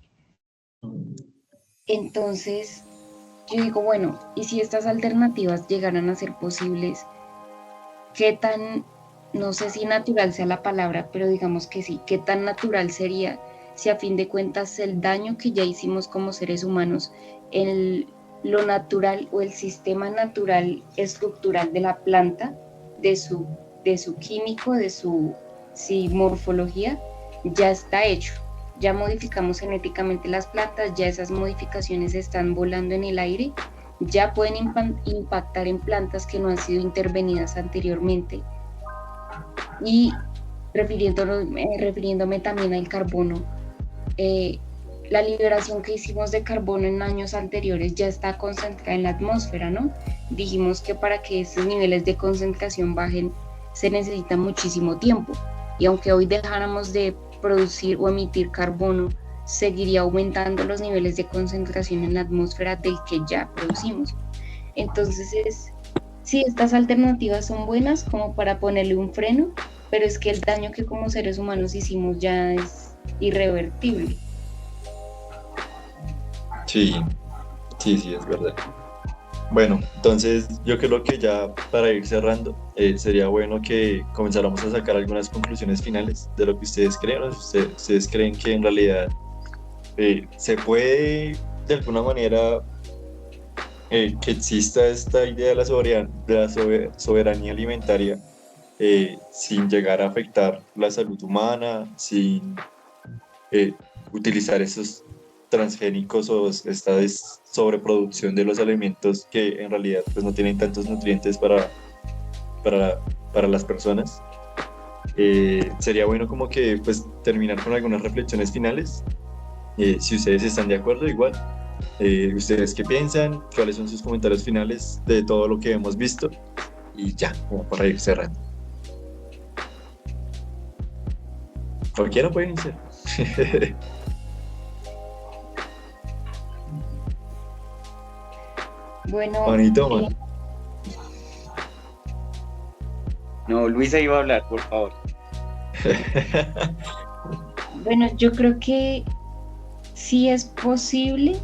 Entonces, yo digo, bueno, ¿y si estas alternativas llegaran a ser posibles? ¿Qué tan, no sé si natural sea la palabra, pero digamos que sí, qué tan natural sería si a fin de cuentas el daño que ya hicimos como seres humanos, en lo natural o el sistema natural estructural de la planta, de su, de su químico, de su sí, morfología, ya está hecho? Ya modificamos genéticamente las plantas, ya esas modificaciones están volando en el aire, ya pueden impactar en plantas que no han sido intervenidas anteriormente. Y refiriéndome también al carbono, eh, la liberación que hicimos de carbono en años anteriores ya está concentrada en la atmósfera, ¿no? Dijimos que para que esos niveles de concentración bajen se necesita muchísimo tiempo. Y aunque hoy dejáramos de producir o emitir carbono, seguiría aumentando los niveles de concentración en la atmósfera del que ya producimos. Entonces, sí, estas alternativas son buenas como para ponerle un freno, pero es que el daño que como seres humanos hicimos ya es irrevertible.
Sí, sí, es verdad. Bueno, entonces yo creo que ya para ir cerrando, sería bueno que comenzáramos a sacar algunas conclusiones finales de lo que ustedes creen. ¿No? Ustedes creen que en realidad se puede de alguna manera que exista esta idea de soberanía alimentaria sin llegar a afectar la salud humana, sin utilizar esos transgénicos o esta sobreproducción de los alimentos que en realidad pues, no tienen tantos nutrientes para, para las personas. Sería bueno como que pues terminar con algunas reflexiones finales. Si ustedes están de acuerdo, igual. ¿Ustedes qué piensan? ¿Cuáles son sus comentarios finales de todo lo que hemos visto? Y ya, como para ir cerrando. Cualquiera puede iniciar.
Bueno,
Juanito, man.
No, Luisa iba a hablar, por favor.
bueno, yo creo que sí es posible,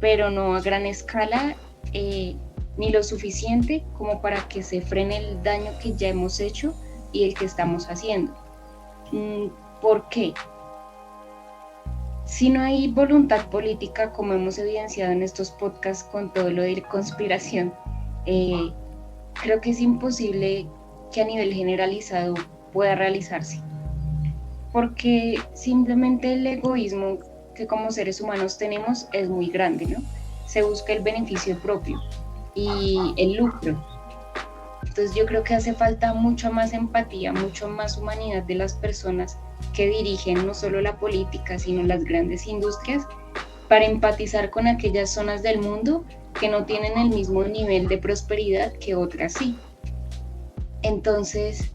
pero no a gran escala, ni lo suficiente como para que se frene el daño que ya hemos hecho y el que estamos haciendo. ¿Por qué? Si no hay voluntad política, como hemos evidenciado en estos podcasts con todo lo de conspiración, creo que es imposible que a nivel generalizado pueda realizarse. Porque simplemente el egoísmo que como seres humanos tenemos es muy grande, ¿no? Se busca el beneficio propio y el lucro. Entonces yo creo que hace falta mucha más empatía, mucho más humanidad de las personas que dirigen no solo la política, sino las grandes industrias, para empatizar con aquellas zonas del mundo que no tienen el mismo nivel de prosperidad que otras sí. Entonces,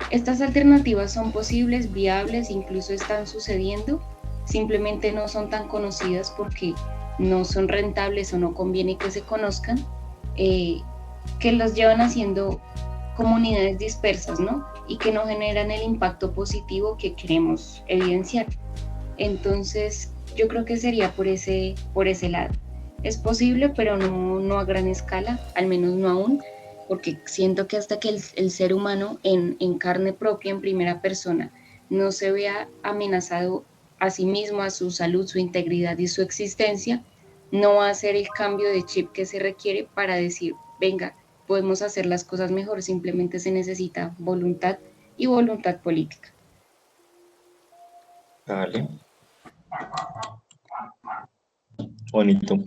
estas alternativas son posibles, viables, incluso están sucediendo, simplemente no son tan conocidas porque no son rentables o no conviene que se conozcan, que los llevan haciendo comunidades dispersas, ¿no? Y que no generan el impacto positivo que queremos evidenciar. Entonces, yo creo que sería por ese lado. Es posible, pero no a gran escala, al menos no aún, porque siento que hasta que el ser humano en carne propia, en primera persona, no se vea amenazado a sí mismo, a su salud, su integridad y su existencia, no va a hacer el cambio de chip que se requiere para decir, venga, podemos hacer las cosas mejor, simplemente se necesita voluntad y voluntad política.
Vale. Bonito.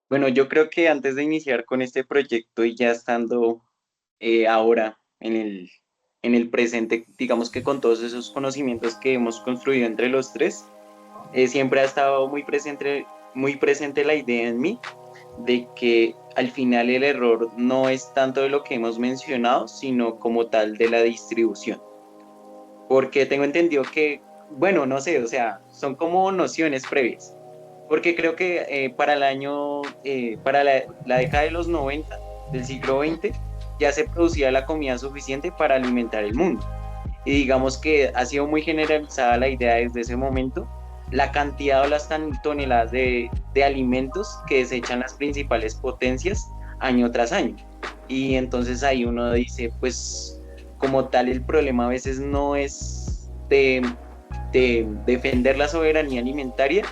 Bueno, yo creo que antes de iniciar con este proyecto y ya estando ahora en el presente, digamos que con todos esos conocimientos que hemos construido entre los tres, siempre ha estado muy presente la idea en mí de que al final el error no es tanto de lo que hemos mencionado, sino como tal de la distribución. Porque tengo entendido que, bueno, no sé, o sea, son como nociones previas. Porque creo que para el año, para la década de los 90 del siglo XX, ya se producía la comida suficiente para alimentar el mundo. Y digamos que ha sido muy generalizada la idea desde ese momento, la cantidad o las toneladas de alimentos que desechan las principales potencias año tras año. Y entonces ahí uno dice, pues como tal el problema a veces no es de defender la soberanía alimentaria,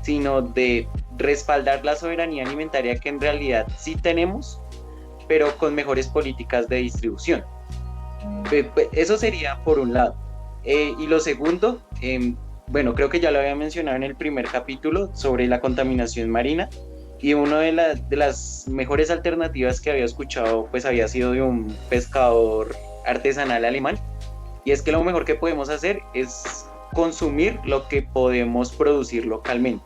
sino de respaldar la soberanía alimentaria que en realidad sí tenemos, pero con mejores políticas de distribución. Eso sería por un lado. Y lo segundo, bueno, creo que ya lo había mencionado en el primer capítulo sobre la contaminación marina, y una de las mejores alternativas que había escuchado pues había sido de un pescador artesanal alemán, y es que lo mejor que podemos hacer es consumir lo que podemos producir localmente.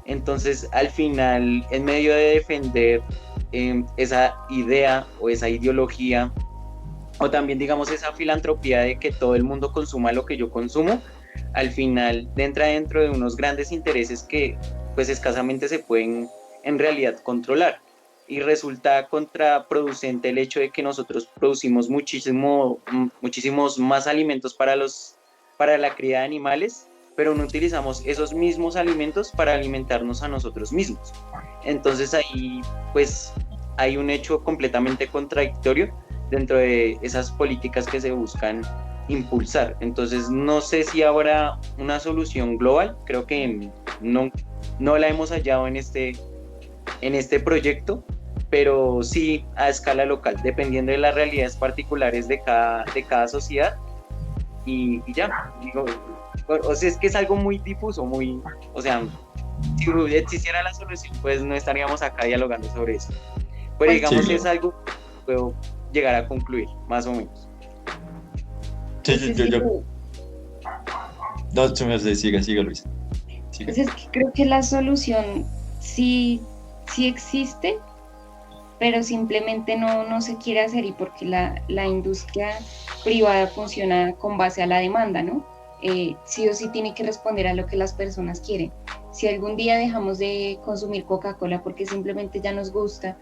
Entonces, al final, en medio de defender esa idea o esa ideología, o también, digamos, esa filantropía de que todo el mundo consuma lo que yo consumo, al final entra dentro de unos grandes intereses que, pues, escasamente se pueden en realidad controlar. Y resulta contraproducente el hecho de que nosotros producimos muchísimos más alimentos para la cría de animales, pero no utilizamos esos mismos alimentos para alimentarnos a nosotros mismos. Entonces ahí pues hay un hecho completamente contradictorio dentro de esas políticas que se buscan impulsar. Entonces no sé si habrá una solución global, creo que no la hemos hallado en este proyecto, pero sí a escala local, dependiendo de las realidades particulares de cada sociedad. Y ya, digo, o sea, es que es algo muy difuso, o sea, si existiera la solución, pues no estaríamos acá dialogando sobre eso. Pero digamos, sí, es algo que puedo llegar a concluir, más o menos.
Sí,
Pues es que
no, tú me siga, Luis. Siga.
pues es que creo que la solución sí, sí existe, pero simplemente no se quiere hacer y porque la industria privada funciona con base a la demanda, ¿no? Sí o sí tiene que responder a lo que las personas quieren. Si algún día dejamos de consumir Coca-Cola porque simplemente ya nos gusta,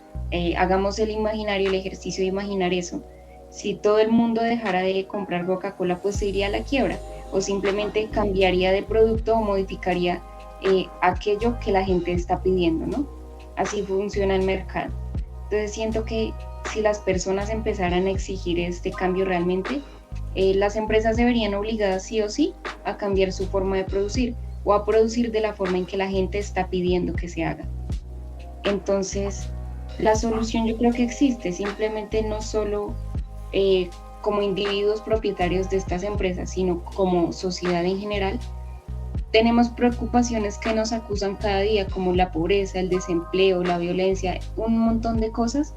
hagamos el imaginario, el ejercicio de imaginar eso. Si todo el mundo dejara de comprar Coca-Cola, pues se iría a la quiebra o simplemente cambiaría de producto o modificaría aquello que la gente está pidiendo, ¿no? Así funciona el mercado. Entonces siento que si las personas empezaran a exigir este cambio realmente, las empresas deberían obligadas sí o sí a cambiar su forma de producir o a producir de la forma en que la gente está pidiendo que se haga. Entonces, la solución yo creo que existe, simplemente no solo eh, como individuos propietarios de estas empresas, sino como sociedad en general. Tenemos preocupaciones que nos acusan cada día, como la pobreza, el desempleo, la violencia, un montón de cosas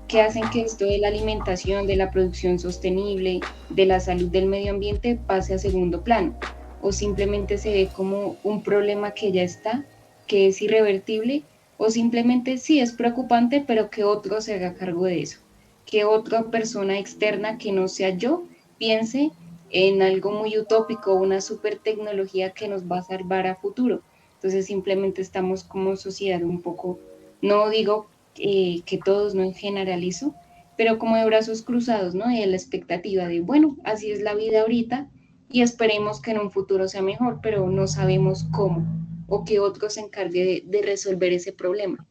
que hacen que esto de la alimentación, de la producción sostenible, de la salud del medio ambiente pase a segundo plano o simplemente se ve como un problema que ya está, que es irrevertible o simplemente sí es preocupante, pero que otro se haga cargo de eso, que otra persona externa que no sea yo piense en algo muy utópico, una super tecnología que nos va a salvar a futuro. Entonces simplemente estamos como sociedad un poco, no digo que todos, no generalizo, pero como de brazos cruzados, ¿no? De la expectativa de, bueno, así es la vida ahorita y esperemos que en un futuro sea mejor, pero no sabemos cómo o que otro se encargue de resolver ese problema.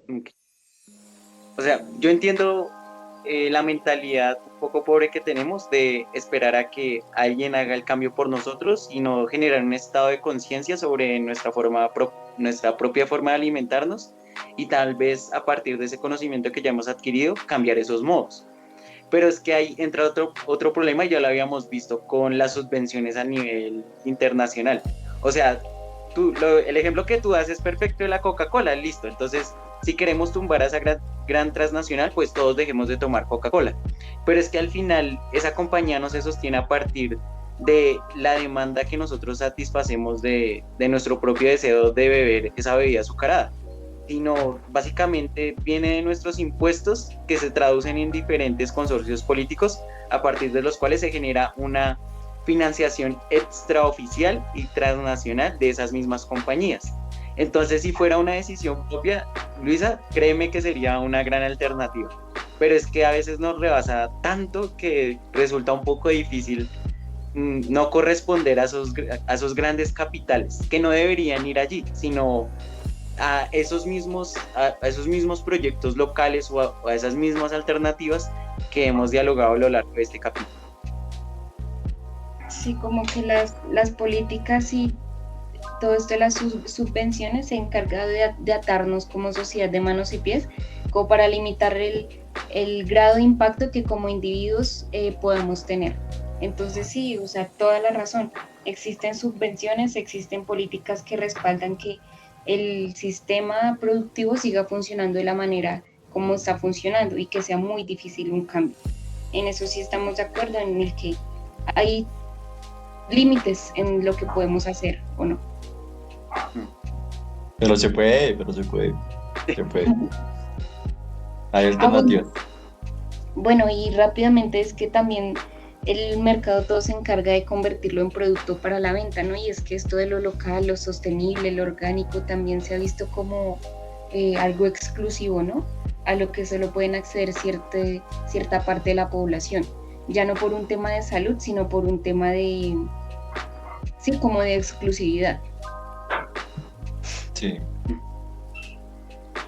Ok. O sea, yo entiendo la mentalidad un poco pobre que tenemos de esperar a que alguien haga el cambio por nosotros y no generar un estado de conciencia sobre nuestra propia forma de alimentarnos y tal vez a partir de ese conocimiento que ya hemos adquirido cambiar esos modos. Pero es que ahí entra otro problema y ya lo habíamos visto con las subvenciones a nivel internacional. O sea, el ejemplo que tú das es perfecto de la Coca-Cola, listo. Entonces, si queremos tumbar a esa gran transnacional, pues todos dejemos de tomar Coca-Cola. Pero es que al final esa compañía no se sostiene a partir de la demanda que nosotros satisfacemos de nuestro propio deseo de beber esa bebida azucarada, sino básicamente viene de nuestros impuestos que se traducen en diferentes consorcios políticos a partir de los cuales se genera una financiación extraoficial y transnacional de esas mismas compañías. Entonces, si fuera una decisión propia, Luisa, créeme que sería una gran alternativa. Pero es que a veces nos rebasa tanto que resulta un poco difícil no corresponder a esos grandes capitales que no deberían ir allí, sino a esos mismos proyectos locales o a esas mismas alternativas que hemos dialogado a lo largo de este capítulo.
Sí, como que las políticas y todo esto de las subvenciones se encarga de atarnos como sociedad de manos y pies, como para limitar el grado de impacto que como individuos podamos tener. Entonces sí, o sea, toda la razón. Existen subvenciones, existen políticas que respaldan que el sistema productivo siga funcionando de la manera como está funcionando y que sea muy difícil un cambio. En eso sí estamos de acuerdo, en el que hay límites en lo que podemos hacer o no.
Pero se puede. Hay alternativas.
Bueno, y rápidamente es que también el mercado todo se encarga de convertirlo en producto para la venta, ¿no? Y es que esto de lo local, lo sostenible, lo orgánico también se ha visto como algo exclusivo, ¿no? A lo que solo pueden acceder cierta parte de la población, ya no por un tema de salud, sino por un tema de, sí, como de exclusividad.
Sí.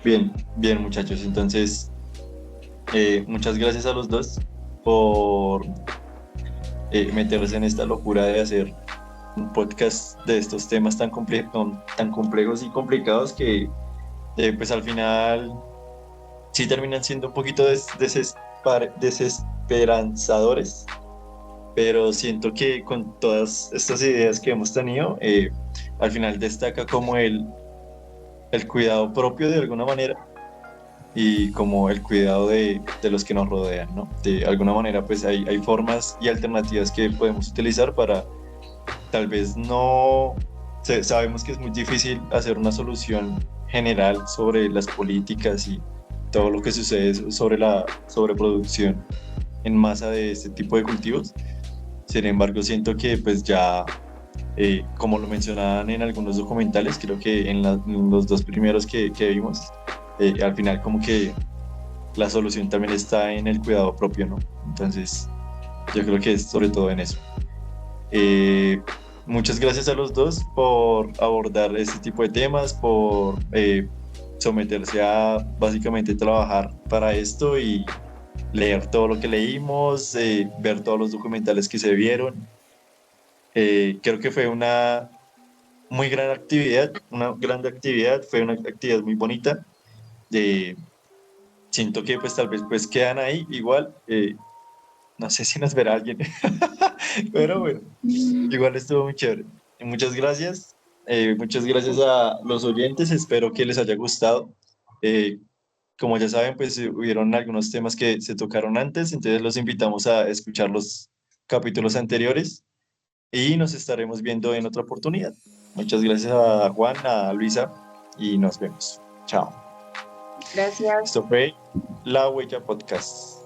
Bien, muchachos. Entonces, muchas gracias a los dos por meterse en esta locura de hacer un podcast de estos temas tan complejos y complicados que pues al final sí terminan siendo un poquito desesperanzadores, pero siento que con todas estas ideas que hemos tenido, al final destaca como el cuidado propio de alguna manera y como el cuidado de los que nos rodean, ¿no? De alguna manera, pues hay formas y alternativas que podemos utilizar para tal vez no, sabemos que es muy difícil hacer una solución general sobre las políticas y todo lo que sucede sobre la sobreproducción en masa de este tipo de cultivos. Sin embargo, siento que pues ya, como lo mencionaban en algunos documentales, creo que en los dos primeros que vimos, al final como que la solución también está en el cuidado propio, ¿no? Entonces, yo creo que es sobre todo en eso. Eh, Muchas gracias a los dos por abordar este tipo de temas, por someterse a básicamente trabajar para esto y leer todo lo que leímos, ver todos los documentales que se vieron. Creo que fue una muy gran actividad, una gran actividad, fue una actividad muy bonita. Eh, Siento que pues tal vez pues quedan ahí igual, no sé si nos verá alguien, pero bueno, igual estuvo muy chévere. Y muchas gracias a los oyentes, espero que les haya gustado. Eh, Como ya saben, pues hubieron algunos temas que se tocaron antes, entonces los invitamos a escuchar los capítulos anteriores y nos estaremos viendo en otra oportunidad. Muchas gracias a Juan, a Luisa y nos vemos. Chao.
Gracias.
Esto fue La Huella Podcast.